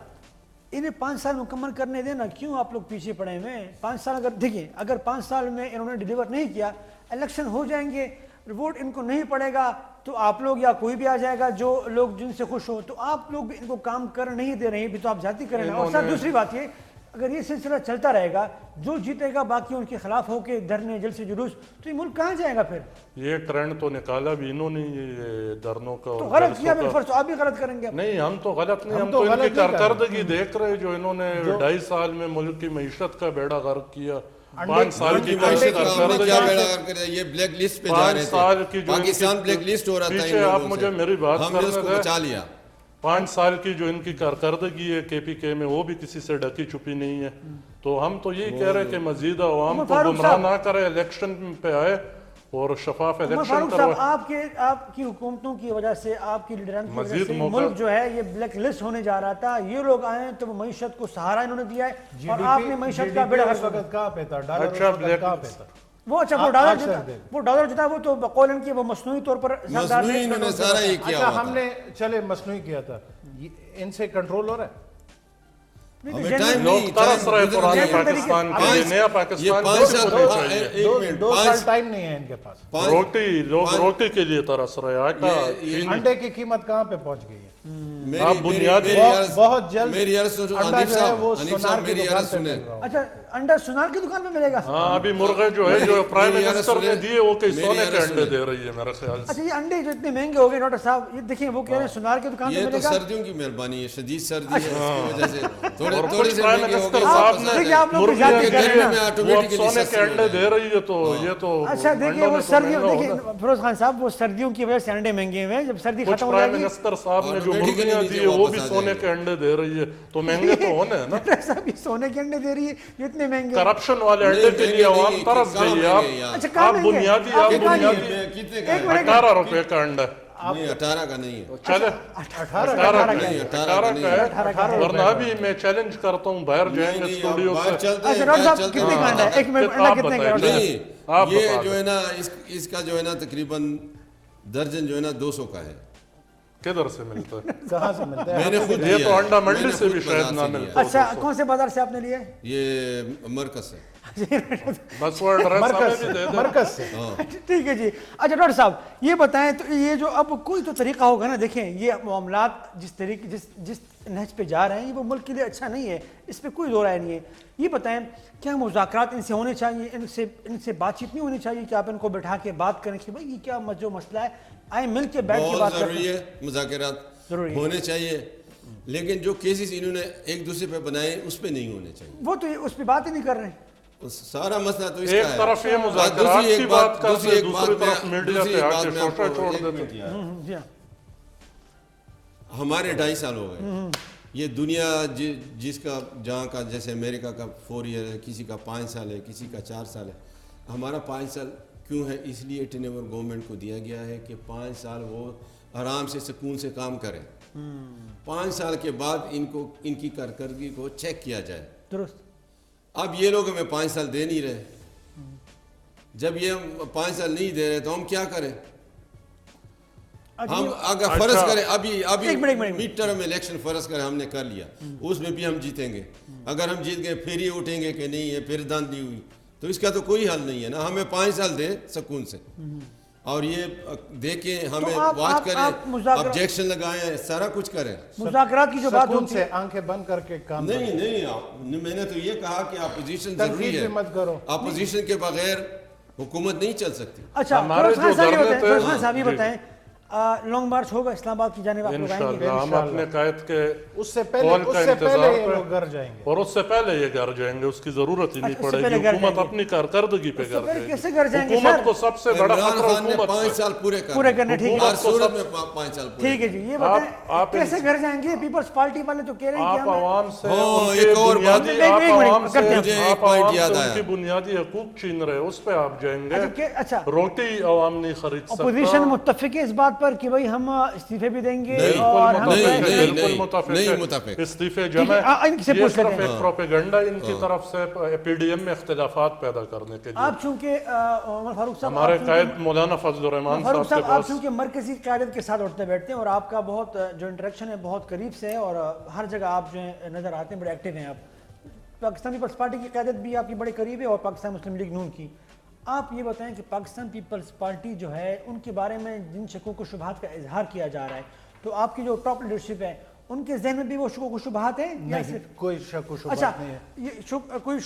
انہیں 5 سال مکمل کرنے دینا، کیوں آپ لوگ پیچھے پڑے ہوئے ہیں؟ 5 سال اگر دیکھیں، اگر 5 سال میں انہوں نے ڈیلیور نہیں کیا، الیکشن ہو جائیں گے، ووٹ ان کو نہیں پڑے گا، تو آپ لوگ یا کوئی بھی آ جائے گا جو لوگ جن سے خوش ہو، تو آپ لوگ بھی ان کو کام کر نہیں دے رہے ہیں، بھی تو آپ جاتی کریں۔ اور سر دوسری بات یہ اگر یہ سلسلہ چلتا رہے گا، جو جیتے گا باقی ان کے خلاف ہو کے دھرنے جلسے جلوس، تو یہ ملک کہاں جائے گا پھر؟ یہ ٹرینڈ تو نکالا بھی انہوں نے یہ دھرنوں کا تو اور غلط جلسوں کیا کا۔ بالفرض، آپ بھی غلط کریں گے اب۔ نہیں ہم تو غلط نہیں، ہم تو ان کی کارکردگی دیکھ رہے جو انہوں نے 2.5 سال میں ملک کی معیشت کا بیڑا غرق کیا، 5 سال کی معیشت کا ہم نے کارکردگی، کیا بیڑا غرق کیا؟ یہ بلیک لسٹ پہ جا رہے 5 سال کی تھے، جو ان کی پاکستان بلیک لسٹ ہو رہا تھا پیچھے، آپ مجھے میری بات ہم نے اس کو کرنے بچا دیں، لیا۔ 5 سال کی جو ان کی کارکردگی ہے کے پی کے میں، وہ بھی کسی سے ڈکی چھپی نہیں ہے۔ تو ہم تو یہی کہہ رہے ہیں کہ مزید عوام کو گمراہ نہ کرے، الیکشن پہ آئے اور شفاف الیکشن فاروق کروائے۔ صاحب آپ کی حکومتوں کی وجہ سے، آپ کی لیڈران کی وجہ سے ملک جو ہے یہ بلیک لسٹ ہونے جا رہا تھا، یہ لوگ آئے ہیں تو معیشت کو سہارا انہوں نے دیا ہے اور آپ نے معیشت کا بیڑا غرق کیا۔ کہاں پہ تھا ڈالر؟ اچھا بلیک کہاں پہ تھا؟ وہ اچھا وہ ڈالر جو تھا وہ تو بقول ان کی وہ مصنوعی طور پر مصنوعی انہوں نے سارا یہ کیا اچھا ہوا ہم تھا۔ نے چلے مصنوعی کیا تھا، ان سے کنٹرول ہو رہا ہے؟ ہمیں ٹائم لوگ نہیں، ترس رہے ٹائم پرانے گزر گیا۔ پاکستان کے لیے، نیا یہ پاکستان 5 کیسے سال ہونا چاہیے؟ ایک منٹ، 2 سال ٹائم نہیں ہے ان کے پاس۔ روٹی، لوگ روٹی کے لیے ترس رہے، آٹا، انڈے کی قیمت کہاں پہ پہنچ گئی ہے؟ آپ بنیادی بہت جلد میری عرض سنو، انڈا حنیف جو ہے وہ صاحب، حنیف سونار صاحب کی میری دکان عرض پہ سنیں۔ مل رہا ہے۔ اچھا انڈا سونار کی دکان پہ ملے گا؟ ہاں ابھی مرغے جو ہے جو پرائم میری عرض منسٹر نے سنیں، دیے وہ کئی میری سونے کے عرض انڈے سنیں۔ دے رہی ہے میرے خیال سے۔ اچھا یہ انڈے جو اتنے مہنگے ہو گئے ڈاکٹر صاحب، یہ دیکھیں وہ کہہ رہے ہیں سونار کی دکان پہ یہ تو ملے گا۔ سردیوں کی مہربانی ہے، شدید سردی ہے، اس کی وجہ سے تھوڑے اور تھوڑے کچھ سے پرائم مہنگے ہو منسٹر گئے۔ صاحب نے دیکھیے آپ لوگ مرغی زیادہ کے کر رہے گرمی ہیں میں نا۔ وہ اب آٹومیٹکلی سونے سستی کے ہو انڈے جائے۔ دے رہی ہے تو یہ تو اچھا دیکھیں انڈوں وہ میں تو سردیوں، مہنگا دیکھیں ہونا۔ فیروز خان صاحب وہ سردیوں کی وجہ سے انڈے مہنگے ہوئے ہیں، جب سردی کچھ ختم ہو جائے پرائم گی۔ منسٹر صاحب نے جو آٹومیٹکلی مرغیاں نیچے دی وہ واپس بھی آ سونے جائیں گے۔ کے انڈے دے رہی ہے، تو مہنگے تو ہونے ہیں نا۔ ڈاکٹر صاحب یہ سونے کے انڈے دے رہی ہے، یہ اتنے مہنگے۔ کرپشن والے انڈے کے لیے عوام ترس گئی ہے۔ اچھا آپ کہاں مہنگے؟ بنیادی، آپ آپ کہاں لیے؟ بنیادی کتنے کا ہے؟ 18 روپے کا انڈا نہیں 18 کا نہیں ہے، چلے 18 18 کا ہے، ورنہ ابھی میں چیلنج کرتا ہوں باہر جائیں گے اسٹوڈیو سے۔ باہر چلتے ہیں، اچھا ڈاکٹر باہر صاحب چلتے کتنے ہیں۔ کا انڈا ہے؟ ایک منٹ انڈا آپ کتنے کا ہے؟ بتائیں۔ نہیں آپ یہ بتا جو ہے نا اس کا جو ہے نا تقریباً درجن جو ہے نا 200 کا ہے۔ کدھر سے ملتا ہے؟ کہاں سے ملتا ہے؟ میں نے خود یہ لیا تو ہے، انڈا میں منڈی نے سے خود بھی بازار شاید نہ سے لیا ملتا۔ ہے۔ اچھا کون سے بازار سے آپ نے لیے؟ یہ مرکز ہے۔ بس وہ ایڈریس ہمیں بھی دے دیں۔ مرکز سے ٹھیک ہے جی۔ اچھا ڈاکٹر صاحب یہ بتائیں تو یہ جو اب کوئی تو طریقہ ہوگا نا، دیکھیں یہ معاملات جس طریقے جس نہج پہ جا رہے ہیں یہ وہ ملک کے لیے اچھا نہیں ہے، اس پہ کوئی دو رائے نہیں ہے۔ یہ بتائیں کیا مذاکرات ان سے ہونے چاہیے، ان سے بات چیت نہیں ہونی چاہیے کہ آپ ان کو بٹھا کے بات کریں کہ بھائی یہ کیا جو مسئلہ ہے، آئیں مل کے بیٹھ کے بہت بات کریں۔ ضروری ہے، مذاکرات ضروری ہے۔ ہونے چاہیے، لیکن جو کیسز انہوں نے ایک دوسرے پہ بنائے اس پہ نہیں ہونے چاہیے۔ وہ تو اس پہ بات ہی نہیں کر رہے ہیں۔ سارا مسئلہ تو اس ایک کا ہے۔ طرف یہ مذاکرات کی بات کرتے، دوسری طرف میڈیا پہ آ کے شوشہ چھوڑ دیتے۔ جی ہاں ہمارے 2.5 سال ہو گئے، یہ دنیا جس کا جہاں کا جیسے امریکہ کا 4 ایئر ہے، کسی کا 5 سال ہے، کسی کا 4 سال ہے، ہمارا 5 سال کیوں ہے؟ اس لیے ٹینیور گورنمنٹ کو دیا گیا ہے کہ 5 سال وہ آرام سے سکون سے کام کریں، 5 سال کے بعد ان کی کارکردگی کو چیک کیا جائے۔ درست۔ اب یہ لوگ ہمیں 5 سال دے نہیں رہے، جب یہ 5 سال نہیں دے رہے تو ہم کیا کریں؟ ہم اگر فرض کریں ابھی مڈ ٹرم الیکشن فرض کریں ہم نے کر لیا، اس میں بھی ہم جیتیں گے، اگر ہم جیت گئے پھر یہ اٹھیں گے کہ نہیں ہے، پھر دھاندلی ہوئی، تو اس کا تو کوئی حل نہیں ہے نا۔ ہمیں 5 سال دیں سکون سے، اور یہ دیکھیں، ہمیں واچ کریں، آبجیکشن لگائیں، سارا کچھ کریں۔ مذاکرات کی جو بات سکون ہوتی سے ہے، آنکھیں بند کر کے کام نہیں میں نے تو یہ کہا کہ اپوزیشن ضروری تنقید ہے، بھی مت کرو۔ اپوزیشن کے بغیر حکومت نہیں چل سکتی۔ اچھا ہمارے فیروز خان جو صاحب یہ دھرنے بتائیں، تھے، فیروز خان صاحب یہ جی۔ بتائیں لانگ مارچ ہوگا اسلام آباد کی جانب آپ لوگ آئیں گے؟ انشاءاللہ ہم اپنے قائد کے اس سے پہلے قول کا انتظار یہ پہ، لوگ گھر جائیں گے، اور اس سے پہلے یہ گھر جائیں گے، اس کی ضرورت ہی نہیں اچھا، اس سے پڑے پہلے گی، گھر حکومت جائیں گے۔ اپنی کارکردگی پہ اس سے گھر پہلے جائے گی۔ کیسے گھر جائیں گے حکومت سر؟ کو سب سے بڑا عمران خطرہ خان نے حکومت 5 سال پورے کرنے، ٹھیک ہے۔ ہر صورت میں 5 سال پورے۔ ٹھیک ہے جی، یہ بتائیں کیسے گھر جائیں گے؟ پیپلز پارٹی والے تو کہہ رہے ہیں کہ آپ ہم عوام سے ہاں، ان ایک کے اور بات، بنیادی، ایک آپ منٹ عوام سے کرتے ہیں۔ مجھے ایک آپ پوائنٹ عوام یاد سے آیا۔ ان کی بنیادی حقوق چھین رہے، اس پہ آپ جائیں گے۔ اچھا روٹی عوام نہیں خرید سکتا۔ اپوزیشن متفق ہے اس بات پر کہ بھائی ہم استعفے بھی دیں گے نہیں، اور ہم بالکل متفق، متفق متفق۔ استعفے ٹھیک جمع ہے، ان سے یہ پوچھ لیتے صرف ہیں۔ ایک پروپیگنڈا ان کی طرف سے پی ڈی ایم میں اختلافات پیدا کرنے کے لیے۔ آپ چونکہ عمر فاروق صاحب ہمارے قائد مولانا فضل الرحمان فاروق صاحب صاحب کے آپ پاس چونکہ مرکزی قیادت کے ساتھ اٹھتے بیٹھتے ہیں اور آپ کا بہت جو انٹریکشن ہے بہت قریب سے ہے اور ہر جگہ آپ جو ہیں نظر آتے ہیں، بڑے ایکٹیو ہیں آپ۔ پاکستان پیپلز پارٹی کی قیادت بھی آپ کی بڑے قریب ہے اور پاکستان مسلم لیگ نون کی۔ آپ یہ بتائیں کہ پاکستان پیپلز پارٹی جو ہے ان کے بارے میں جن شکوک و شبہات کا اظہار کیا جا رہا ہے، تو آپ کی جو ٹاپ لیڈرشپ ہے ان کے ذہن میں بھی وہ شک و شبہات ہیں یا نہیں، کوئی شک و اچھا شبہات نہیں ہے. یہ کوئی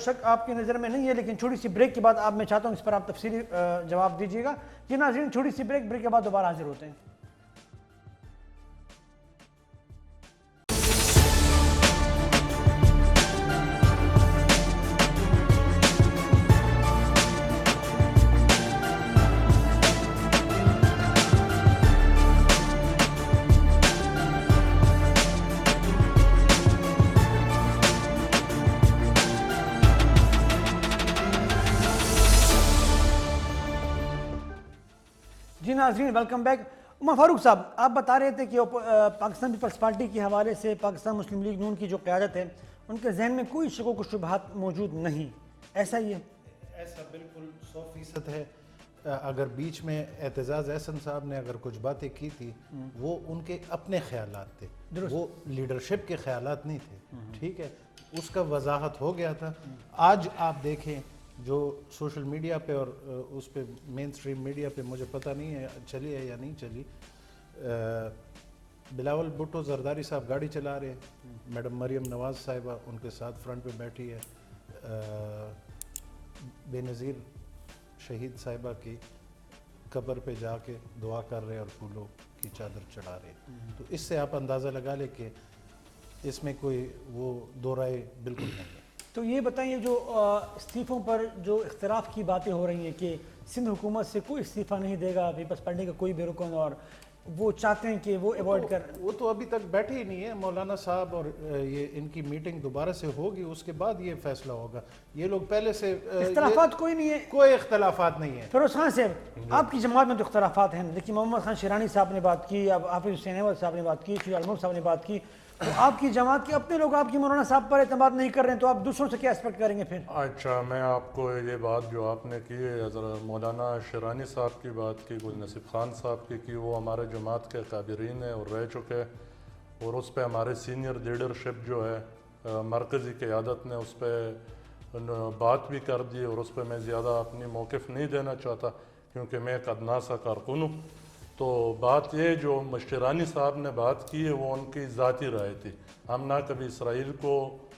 شک آپ کی نظر میں نہیں ہے، لیکن چھوٹی سی بریک کے بعد آپ میں چاہتا ہوں اس پر آپ تفصیلی جواب دیجیے گا. جی ناظرین چھوٹی سی بریک کے بعد دوبارہ حاضر ہوتے ہیں. جی ناظرین ویلکم بیک. عمر فاروق صاحب آپ بتا رہے تھے کہ پاکستان پیپلز پارٹی کے حوالے سے پاکستان مسلم لیگ نون کی جو قیادت ہے ان کے ذہن میں کوئی شک و شبہات موجود نہیں، ایسا ہی ہے؟ ایسا بالکل 100% ہے. اگر بیچ میں اعتزاز احسن صاحب نے اگر کچھ باتیں کی تھی وہ ان کے اپنے خیالات تھے، وہ لیڈرشپ کے خیالات نہیں تھے. ٹھیک ہے، اس کا وضاحت ہو گیا تھا. آج آپ دیکھیں جو سوشل میڈیا پہ اور اس پہ مین سٹریم میڈیا پہ مجھے پتہ نہیں ہے چلی ہے یا نہیں چلی، بلاول بھٹو زرداری صاحب گاڑی چلا رہے ہیں، میڈم مریم نواز صاحبہ ان کے ساتھ فرنٹ پہ بیٹھی ہے، بے نظیر شہید صاحبہ کی قبر پہ جا کے دعا کر رہے اور پھولوں کی چادر چڑھا رہے. تو اس سے آپ اندازہ لگا لیں کہ اس میں کوئی وہ دو رائے بالکل نہیں ہے. تو یہ بتائیے جو استعفوں پر جو اختلاف کی باتیں ہو رہی ہیں کہ سندھ حکومت سے کوئی استعفیٰ نہیں دے گا پیپلز پارٹی کا کوئی بھی رکن، اور وہ چاہتے ہیں کہ وہ ایوائڈ کر، وہ تو ابھی تک بیٹھے ہی نہیں ہے مولانا صاحب، اور یہ ان کی میٹنگ دوبارہ سے ہوگی اس کے بعد یہ فیصلہ ہوگا. یہ لوگ پہلے سے اختلافات کوئی نہیں ہے. کوئی اختلافات نہیں ہے. فیروز خان صاحب آپ کی جماعت میں تو اختلافات ہیں، لیکن محمد خان شیرانی صاحب نے بات کی، اب حافظ حسین احمد صاحب نے بات کی، شیخ الملک صاحب نے بات کی، تو آپ کی جماعت کے اپنے لوگ آپ کی مولانا صاحب پر اعتماد نہیں کر رہے ہیں، تو آپ دوسروں سے کیا ایکسپیکٹ کریں گے پھر؟ اچھا میں آپ کو یہ بات جو آپ نے کی ہے حضرت مولانا شیرانی صاحب کی بات کی، گل نصیب خان صاحب کی وہ ہمارے جماعت کے قابرین ہیں اور رہ چکے، اور اس پہ ہمارے سینئر لیڈرشپ جو ہے مرکزی قیادت نے اس پہ بات بھی کر دی، اور اس پہ میں زیادہ اپنی موقف نہیں دینا چاہتا کیونکہ میں ایک ادنا سا کارکن ہوں. تو بات یہ جو شیرانی صاحب نے بات کی ہے وہ ان کی ذاتی رائے تھی. ہم نہ کبھی اسرائیل کو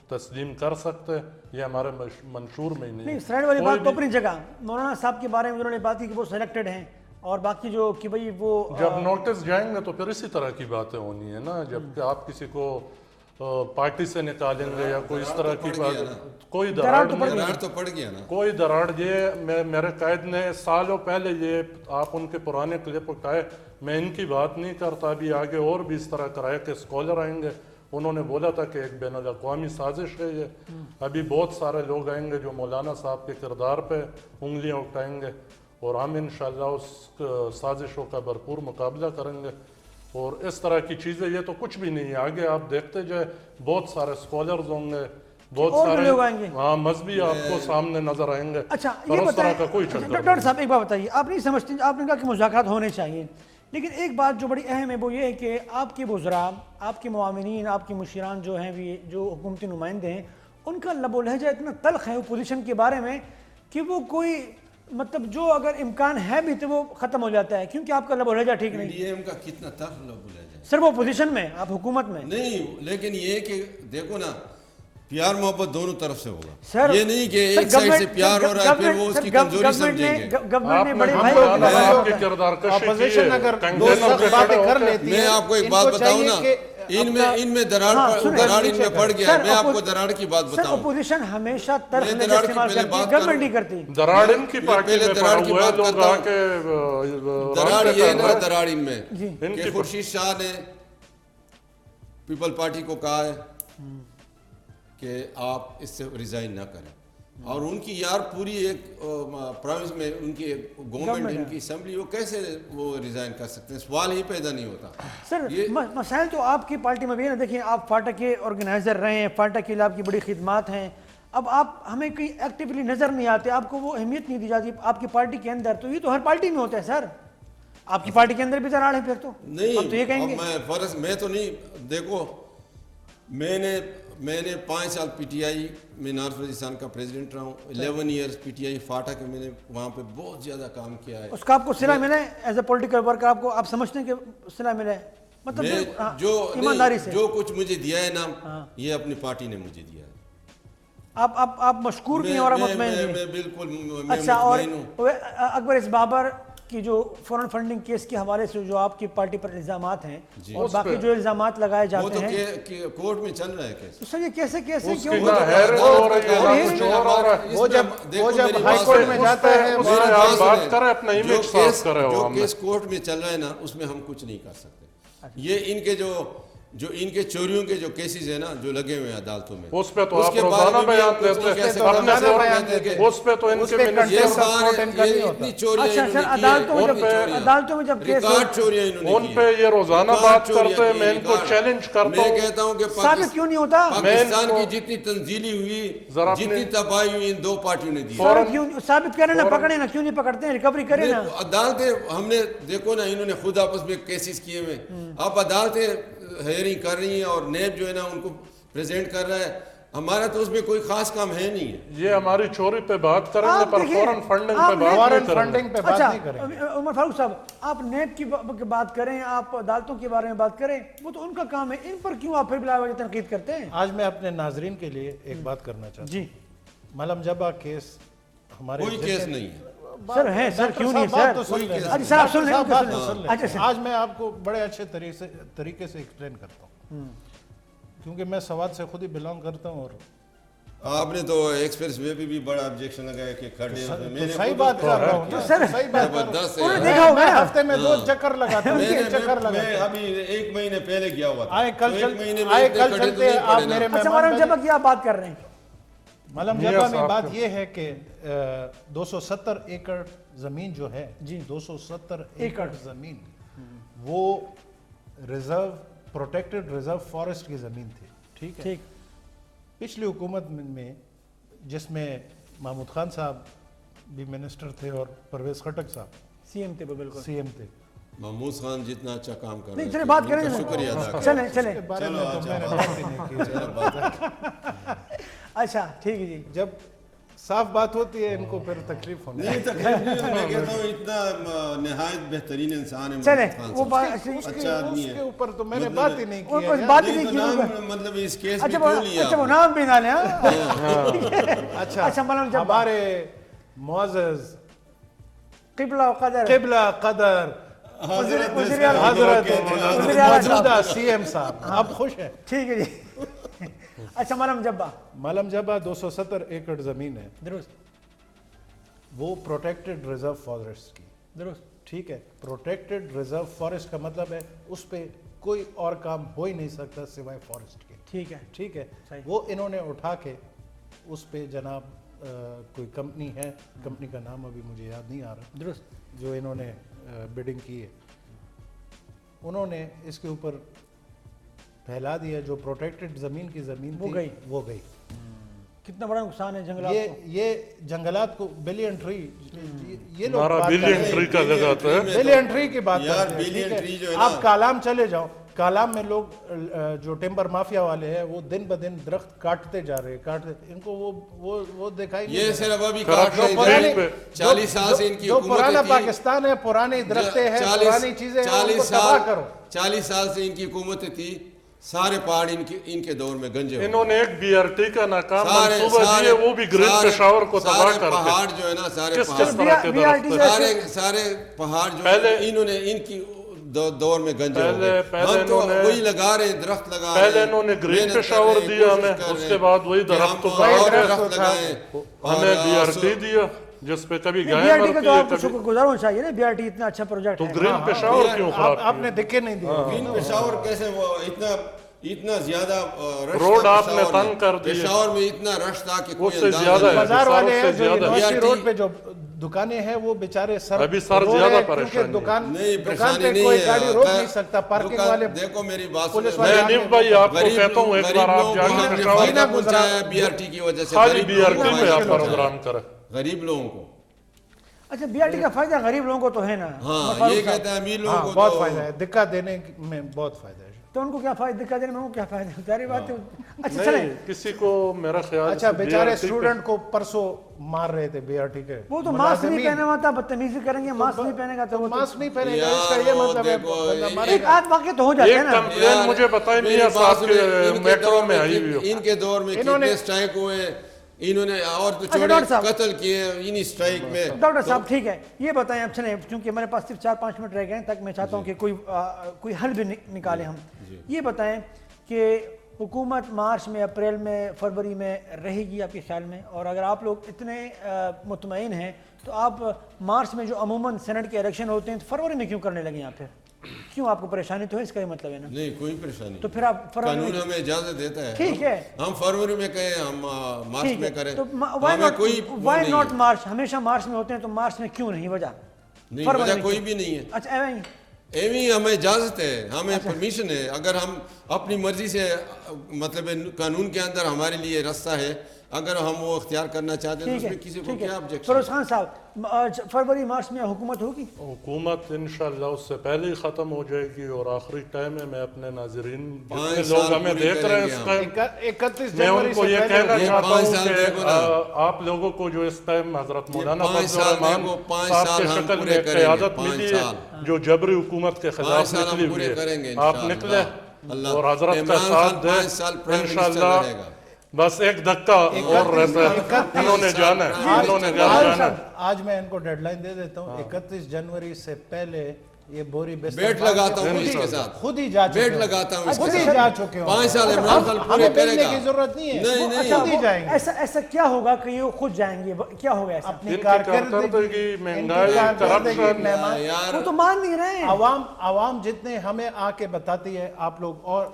تسلیم کر سکتے، یہ ہمارے منشور میں ہی نہیں. اسرائیل والی بات تو اپنی جگہ، مولانا صاحب کے بارے میں انہوں نے بات کی کہ وہ سلیکٹڈ ہیں، اور باقی جو کہ بھئی وہ جب نوٹس جائیں گے تو پھر اسی طرح کی باتیں ہونی ہے نا. جب کہ آپ کسی کو پارٹی سے نکالیں گے یا کوئی اس طرح کی بات، کوئی دراڑ تو پڑ گیا نا، کوئی دراڑ. یہ میرے قائد نے سالوں پہلے یہ آپ ان کے پرانے کلپ اٹھائے، میں ان کی بات نہیں کرتا. ابھی آگے اور بھی اس طرح کرائے کہ اسکالر آئیں گے، انہوں نے بولا تھا کہ ایک بین الاقوامی سازش ہے یہ. ابھی بہت سارے لوگ آئیں گے جو مولانا صاحب کے کردار پہ انگلیاں اٹھائیں گے، اور ہم انشاءاللہ اس سازشوں کا بھرپور مقابلہ کریں گے. اور اس طرح کی چیزیں یہ تو کچھ بھی نہیں ہے. آگے آپ دیکھتے جائے بہت سارے اسکالرز ہوں گے، بہت سارے لوگ آئیں گے، ہاں مذہبی آپ کو سامنے نظر آئیں گے. اچھا پر یہ اس طرح کا کوئی بتائیں چکر ڈاکٹر صاحب ایک بات بتائیے، آپ نہیں سمجھتے، آپ نے کہا کہ مذاکرات ہونے چاہیے، لیکن ایک بات جو بڑی اہم ہے وہ یہ ہے کہ آپ کے وزراء، آپ کے معاونین، آپ کے مشیران جو ہیں جو حکومتی نمائندے ہیں، ان کا لب و لہجہ اتنا تلخ ہے اپوزیشن کے بارے میں کہ وہ کوئی مطلب جو اگر امکان ہے بھی تو وہ ختم ہو جاتا ہے، کیونکہ آپ کا لب و لہجہ ٹھیک نہیں. پی ایم کا کتنا تلخ لب و لہجہ سر وہ اپوزیشن میں، آپ حکومت میں نہیں، لیکن یہ کہ دیکھو نا پیار محبت دونوں طرف سے ہوگا. سر یہ نہیں کہ ایک سائڈ سے پیار ہو رہا ہے پھر وہ اس کی کمزوری سمجھیں گے. گورنمنٹ نے بڑے بھائی اپوزیشن اگر دو سخت باتیں کر لیتی ہے، میں آپ کو ایک بات بتاؤں نا، ان میں دراڑ ان میں پڑ گیا ہے. میں آپ کو دراڑ کی بات سر بتاؤں، اپوزیشن ہمیشہ طرح لہجہ استعمال کرتی ہے، گورنمنٹ نہیں کرتی. دراڑ ان کی پارٹی میں پڑا ہوا ہے، لوگ آ کے دراڑ یہ نا دراڑ ان میں کہ خورشید شاہ نے پیپل پارٹی کو کہا ہے کہ آپ اس سے ریزائن نہ کریں، اور ان کی یار پوری ایک پروونس میں ان کی گورنمنٹ، ان کی اسمبلی، وہ کیسے وہ ریزائن کر سکتے ہیں؟ سوال ہی پیدا نہیں ہوتا. سر مسائل تو آپ کی پارٹی میں بھی ہے نا. دیکھیں آپ فاٹا کے آرگنائزر رہے ہیں، فاٹا کے لیے آپ کی بڑی خدمات ہیں، اب آپ ہمیں کہیں ایکٹیولی نظر نہیں آتے، آپ کو وہ اہمیت نہیں دی جاتی آپ کی پارٹی کے اندر. تو یہ تو ہر پارٹی میں ہوتا ہے سر، آپ کی پارٹی کے اندر بھی دراڑ ہے پھر تو نہیں. تو یہ کہیں گے میں تو نہیں، دیکھو میں نے 5 سال پی ٹی آئی میں نارتھ بلوچستان کا پریزیڈنٹ رہا ہوں. 11 years P T I FATA کے میں نے وہاں پہ بہت زیادہ کام کیا ہے. اس کا آپ کو صلہ ملا ہے ایز اے پولیٹیکل ورکر؟ آپ سمجھتے ہیں کہ صلہ ملا ہے؟ مطلب میں بالکل، ہاں، جو ایمانداری نہیں، سے جو کچھ مجھے دیا ہے نا یہ اپنی پارٹی نے مجھے دیا ہے. آپ مشکور بھی ہیں اور مطمئن بھی ہیں. میں بالکل میں اچھا، اور مطمئن ہوں. اکبر اس بابر کی جو فورن فنڈنگ کیس کے حوالے سے جو آپ کی پارٹی پر الزامات ہیں اور باقی جو الزامات لگائے وہ جاتے تو ہیں کورٹ میں چل رہا ہے کیس. تو سر یہ کیسے کیوں وہ جب ہائی کورٹ میں جاتا ہے جو کیس کورٹ میں چل رہا ہے نا اس میں ہم کچھ نہیں کر سکتے. یہ ان کے جو ان کے چوریوں کے جو کیسز ہیں نا جو لگے ہوئے ہیں عدالتوں میں اس پہ تو آپ روزانہ بیان دیتے ہیں. اس پہ تو ان کے اچھا سر عدالتوں میں جب کیس ان پہ یہ روزانہ بات کرتے ہیں. میں ان کو چیلنج کرتا میں ہوں کہتا ہوں کہ ثابت کیوں نہیں ہوتا؟ پاکستان کی جتنی تنزیلی ہوئی جتنی تباہی ہوئی ان دو پارٹیوں نے دی. ثابت کریں نا، پکڑیں نا، کیوں نہیں پکڑتے ہیں؟ ریکوری کریں نا. عدالتیں ہم نے دیکھو نا انہوں نے خود آپس میں کیسز کیے ہوئے. اب عدالتیں ہیئرنگ کر رہی ہیں اور نیب جو ہے نا ان کو پریزنٹ کر رہا ہے. ہمارا تو اس میں کوئی خاص کام ہے نہیں ہے. یہ ہماری چوری پہ بات کریں گے پر فورن فنڈنگ پہ بات نہیں کریں گے. اچھا عمر فاروق صاحب، آپ نیب کی بات کریں، آپ عدالتوں کے بارے میں بات کریں، وہ تو ان کا کام ہے. ان پر کیوں آپ پھر بلا وجہ تنقید کرتے ہیں؟ آج میں اپنے ناظرین کے لیے ایک بات کرنا چاہتا ہوں. جی ملم جبا کیس ہمارے کوئی کیس نہیں ہے سر ہے. سر کیوں نہیں سر؟ اچھا آپ سن لیں. آج میں آپ کو بڑے اچھے طریقے سے ایکسپلین کرتا ہوں کیونکہ میں سوات سے خود ہی بلانگ کرتا ہوں. اور آپ نے تو ایکسپریس وے پہ بھی بڑا آبجیکشن لگایا کہ کھڑے ہیں. صحیح بات کر رہا ہوں. زبردست ہے. دیکھا ہوگا ہفتے میں 2 چکر لگاتا ہوں. میں ابھی 1 مہینے پہلے گیا ہوا تھا. آئے کل چلتے آپ میرے اچھا ملم جبا کی آپ بات کر رہے ہیں. ملم جبا میں بات یہ ہے کہ 270 ایکڑ زمین جو ہے 270 ایکڑ زمین وہ ریزرو پروٹیکٹڈ ریزرو فارسٹ کی زمین تھی. ٹھیک ہے. پچھلی حکومت میں جس میں محمود خان صاحب بھی منسٹر تھے اور پرویز خٹک صاحب سی ایم تھے. بالکل سی ایم تھے. محمود خان جتنا اچھا کام کر رہے نہیں چلے بات کریں. شکریہ ادا کریں. چلیں. اچھا ٹھیک ہے جی. جب صاف بات ہوتی ہے ان کو پھر تکلیف ہوتی ہے. نہیں تکلیف نہیں. میں کہتا ہوں اتنا نہایت بہترین انسان ہے. چلیں وہ اچھا آدمی اس ہے. کے اوپر تو میں نے بات ہی نہیں کی. بات ہی نہیں کی. مطلب اس کیس میں کیوں لیا؟ اچھا وہ نام بھی نہ لیں. اچھا ملم جب ہمارے معزز قبلہ قدر حضرت موجودہ سی ایم صاحب آپ خوش ہیں؟ ٹھیک ہے جی. اچھا ملم جبا 270 ایکڑ زمین ہے. درست. وہ پروٹیکٹڈ ریزرو فارسٹ کی. درست. ٹھیک ہے. پروٹیکٹڈ ریزرو فارسٹ کا مطلب ہے اس پہ کوئی اور کام ہو ہی نہیں سکتا سوائے فارسٹ کے. ٹھیک ہے. وہ انہوں نے اٹھا کے اس پہ جناب کوئی کمپنی ہے، کمپنی کا نام ابھی مجھے یاد نہیں آ رہا. درست. جو انہوں نے بڈنگ کی ہے انہوں نے اس کے اوپر پھیلا دیا. جو پروٹیکٹڈ زمین کی زمین تھی وہ گئی. کتنا بڑا نقصان ہے جنگلات کو. یہ جنگلات کو بلین ٹری یہ لوگ بلین ٹری کا لگاتا ہے. بلین ٹری کی بات کرتے ہیں. آپ کالام چلے جاؤ. کالام میں لوگ جو ٹمبر مافیا والے ہیں وہ دن بدن درخت کاٹتے جا رہے ان کو وہ دکھائی نہیں. یہ صرف ابھی کاٹ رہے ہیں. 40 سال سے ان کی حکومت ہے. پرانا پاکستان ہے، پرانی درختیں ہیں، پرانی چیزیں ہیں، ان کو تباہ کرو. 40 سال سے ان کی حکومت تھی. سارے پہاڑ ان کے دور میں گنجے ہوئے. انہوں نے ایک بی آر ٹی کا ناکام منصوبہ دیے وہ بھی گرین پشاور کو تباہ کر کے. پہاڑ جو ہے نا سارے پہاڑ جو انہوں نے ان کی دور میں گنجے ہو گئے. ہم تو وہی لگا رہے ہیں، درخت لگا رہے ہیں. پہلے انہوں نے گرین پشاور دیا ہمیں، اس کے بعد وہی درخت ہمیں بی آر ٹی دیا جس پہ کبھی گائے مرتی ہے. آپ کو شکر گزار ہونا چاہیے نا. بی آر ٹی اتنا اچھا پروجیکٹ تو گرین پشاور کیوں خراب آپ نے دکھے نہیں دیا. گرین پشاور کیسے وہ اتنا زیادہ روڈ آپ نے تنگ کر دی. پشاور میں اتنا رش تھا کہ اس سے زیادہ ہے. بازار والے ہیں جو یونیورسٹی روڈ پہ جو دکانیں ہیں وہ بیچارے ابھی سر زیادہ پریشان. دکان پہ کوئی گاڑی روک نہیں سکتا. پارکنگ والے دیکھو میری بات سنیں. میں نیب بھائی آپ کو کہتا ہوں ایک بار آپ جا کے پشاور بی آر ٹی کی وجہ سے خالی بی آر ٹی میں آپ پروگرام کریں. غریب لوگوں کو. اچھا بی آر ٹی کا فائدہ غریب لوگوں کو تو ہے نا. ہاں یہ کہتا ہے امیر لوگوں کو بہت فائدہ ہے. دکا دینے میں بہت فائدہ ہے. تو ان کو کیا فائدہ دکھا دینے میں کیا فائدہ ظاہر بات ہے. اچھا چلیں نہیں کسی کو میرا خیال اچھا سے بیچارے BRT پہ- اسٹوڈنٹ کو پرسوں مار رہے تھے BRT کے وہ تو ماسک نہیں پہنے ہوا تھا, بدتمیزی کریں گے, ماسک نہیں پہنے گا تو وہ تو ماسک نہیں پہنے گا اس کا یہ مطلب ہے بندہ مارے ایک آدھ واقع تو ہو جاتا ہے ایک نا. کمپلین مجھے بتائیں میاں صاحب کے میٹرو میں آئی ہوئی ہو. ان کے دور میں کتنے اسٹرائک ہوئے, انہوں نے اور تو چھوڑے ڈاکٹر صاحب. قتل کیے انہی اسٹرائک میں. ڈاکٹر صاحب ٹھیک ہے یہ بتائیں اب چلیں چونکہ ہمارے پاس صرف 4-5 منٹ رہ گئے ہیں تک میں چاہتا ہوں کہ کوئی حل بھی نکالیں ہم. یہ بتائیں کہ حکومت مارچ میں, اپریل میں, فروری میں رہے گی آپ کے خیال میں؟ اور اگر آپ لوگ اتنے مطمئن ہیں تو آپ مارچ میں جو عموماً سینٹ کے الیکشن ہوتے ہیں تو فروری میں کیوں کرنے لگے آپ پھر؟ کیوں آپ کو پریشانی تو ہے اس کا یہ مطلب ہے نا؟ نہیں کوئی پریشانی تو پھر آپ فروری قانون میں ہمیں اجازت دیتا ہے. ٹھیک ہے ہم فروری میں کہیں, ہم مارچ ٹھیک میں ہے کریں, تو ہمیں کوئی وائی ناٹ مارچ؟ ہمیشہ مارچ میں ہوتے ہیں تو مارچ میں کیوں نہیں وجہ؟ نہیں, وجہ کوئی بھی نہیں ہے. اچھا ایویں ہی ایویں ہمیں اجازت ہے, ہمیں پرمیشن ہے. اگر ہم اپنی مرضی سے مطلب قانون کے اندر ہمارے لیے راستہ ہے, اگر ہم وہ اختیار کرنا چاہتے ہیں تو اس میں کسی کو کیا آبجیکشن؟ فیروز خان صاحب فروری مارچ میں حکومت ہوگی؟ حکومت انشاءاللہ اس سے پہلے ہی ختم ہو جائے گی. اور آخری ٹائم ہے, میں اپنے ناظرین جتنے 5 لوگ سال ہمیں پوری دیکھ رہے ہیں کریں اس گے ٹائم, 31 میں ان جنوری کو سے یہ پہلے کہنا یہ چاہتا 5 ہوں سال کہ دیکھو نا. آپ لوگوں کو جو اس ٹائم حضرت مولانا 5 فضل سال الرحمان دیکھو, 5 صاحب سال کے ہم شکل پورے میں کریں گے. قیادت 5 ملی ہے سال جو جبری حکومت کے 5 خلاف سال نکلی ہم ہوئی پورے کریں گے ہے. آپ انشاءاللہ. نکلے اللہ اور حضرت کا عمران ساتھ خان دیں 5 سال پرائم منسٹر انشاءاللہ. رہے گا. بس ایک دھکا اور رہتا ہے, انہوں نے جانا ہے, انہوں نے جانا ہے. آج میں ان کو ڈیڈ لائن دے دیتا ہوں, 31 جنوری سے پہلے یہ بوری بستر بیٹ لگاتا ہوں اس کے ساتھ, خود ہی جا چکے بیٹ ہوں. لگاتا ہوں اس کے خود ہی ساتھ. جا چکے ہوں. 5 سال عمران خان پورے ہمیں کرے بھیجنے گا. کی ضرورت نہیں ہے. نہیں اچھا نہیں خود ہی جائیں گے. ایسا کیا ہوگا کہ یہ خود جائیں گے؟ کیا ہوگا ایسا؟ اپنی ان کی کارکردگی, کارکردگی, مہنگائی, کرپشن. یار وہ تو مان نہیں رہے ہیں. عوام جتنے ہمیں آ کے بتاتی ہے آپ لوگ, اور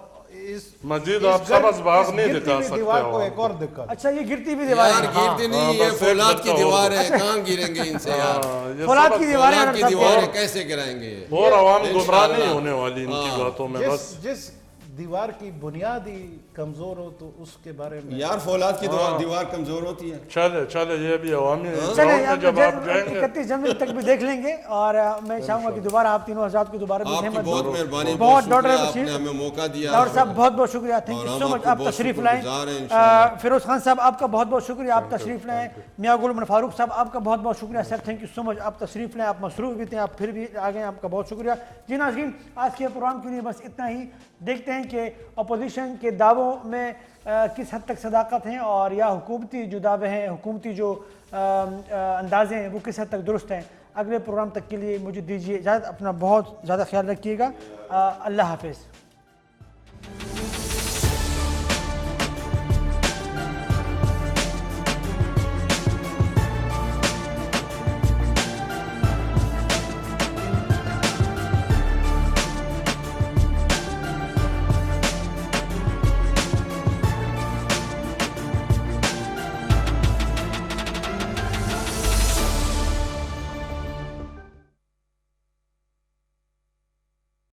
اس مزید آپ سبز باغ نہیں دکھا سکتے دیوار کو عوام ایک اور دکھا. اچھا یہ گرتی بھی دیوار یار ہے. گرتی نہیں, یہ بس ایک فولاد کی دھکا اور دیوار ہے, کہاں گریں گے ان سے یار؟ فولاد کی دیواریں فولاد کی اور دیواریں کیسے گرائیں گے؟ اور عوام گمراہ نہیں ہونے والی ان کی باتوں میں. بس جس دیوار کی بنیادی کمزور ہو تو اس کے بارے میں یار فولاد کی دیوار کمزور ہوتی ہے. چلے یہ بھی عوامی چلیں گراؤنڈ میں جب آپ جائیں گے 31 جنوری تک بھی دیکھ لیں گے. اور میں چاہوں گا کہ دوبارہ آپ تینوں حضرات کو دوبارہ بھی آپ کی ہمت بہت دو. مہربانی, بہت بہت ڈاکٹر شکریہ, آپ بشیر, نے ہمیں موقع دیا. ڈاکٹر صاحب بہت بہت شکریہ, تھینک اور یو ہم سو آپ مچ. کو آپ بہت تشریف شکر لائیں. گزار ہیں انشاءاللہ. فیروز خان صاحب آپ کا بہت بہت شکریہ, آپ تشریف لائیں. میاں گل عمر فاروق صاحب آپ کا بہت بہت شکریہ سر, تھینک یو سو مچ. آپ تشریف لائیں, آپ مصروف بھی تھے, آپ پھر بھی آ گئے, آپ کا بہت شکریہ. جی ناظرین, آج کے پروگرام کے لیے بس اتنا ہی. دیکھتے ہیں کہ اپوزیشن کے دعووں میں کس حد تک صداقت ہیں, اور یا حکومتی جو دعوے ہیں, حکومتی جو اندازے ہیں وہ کس حد تک درست ہیں. اگلے پروگرام تک کے لیے مجھے دیجیے اجازت. اپنا بہت زیادہ خیال رکھیے گا. اللہ حافظ.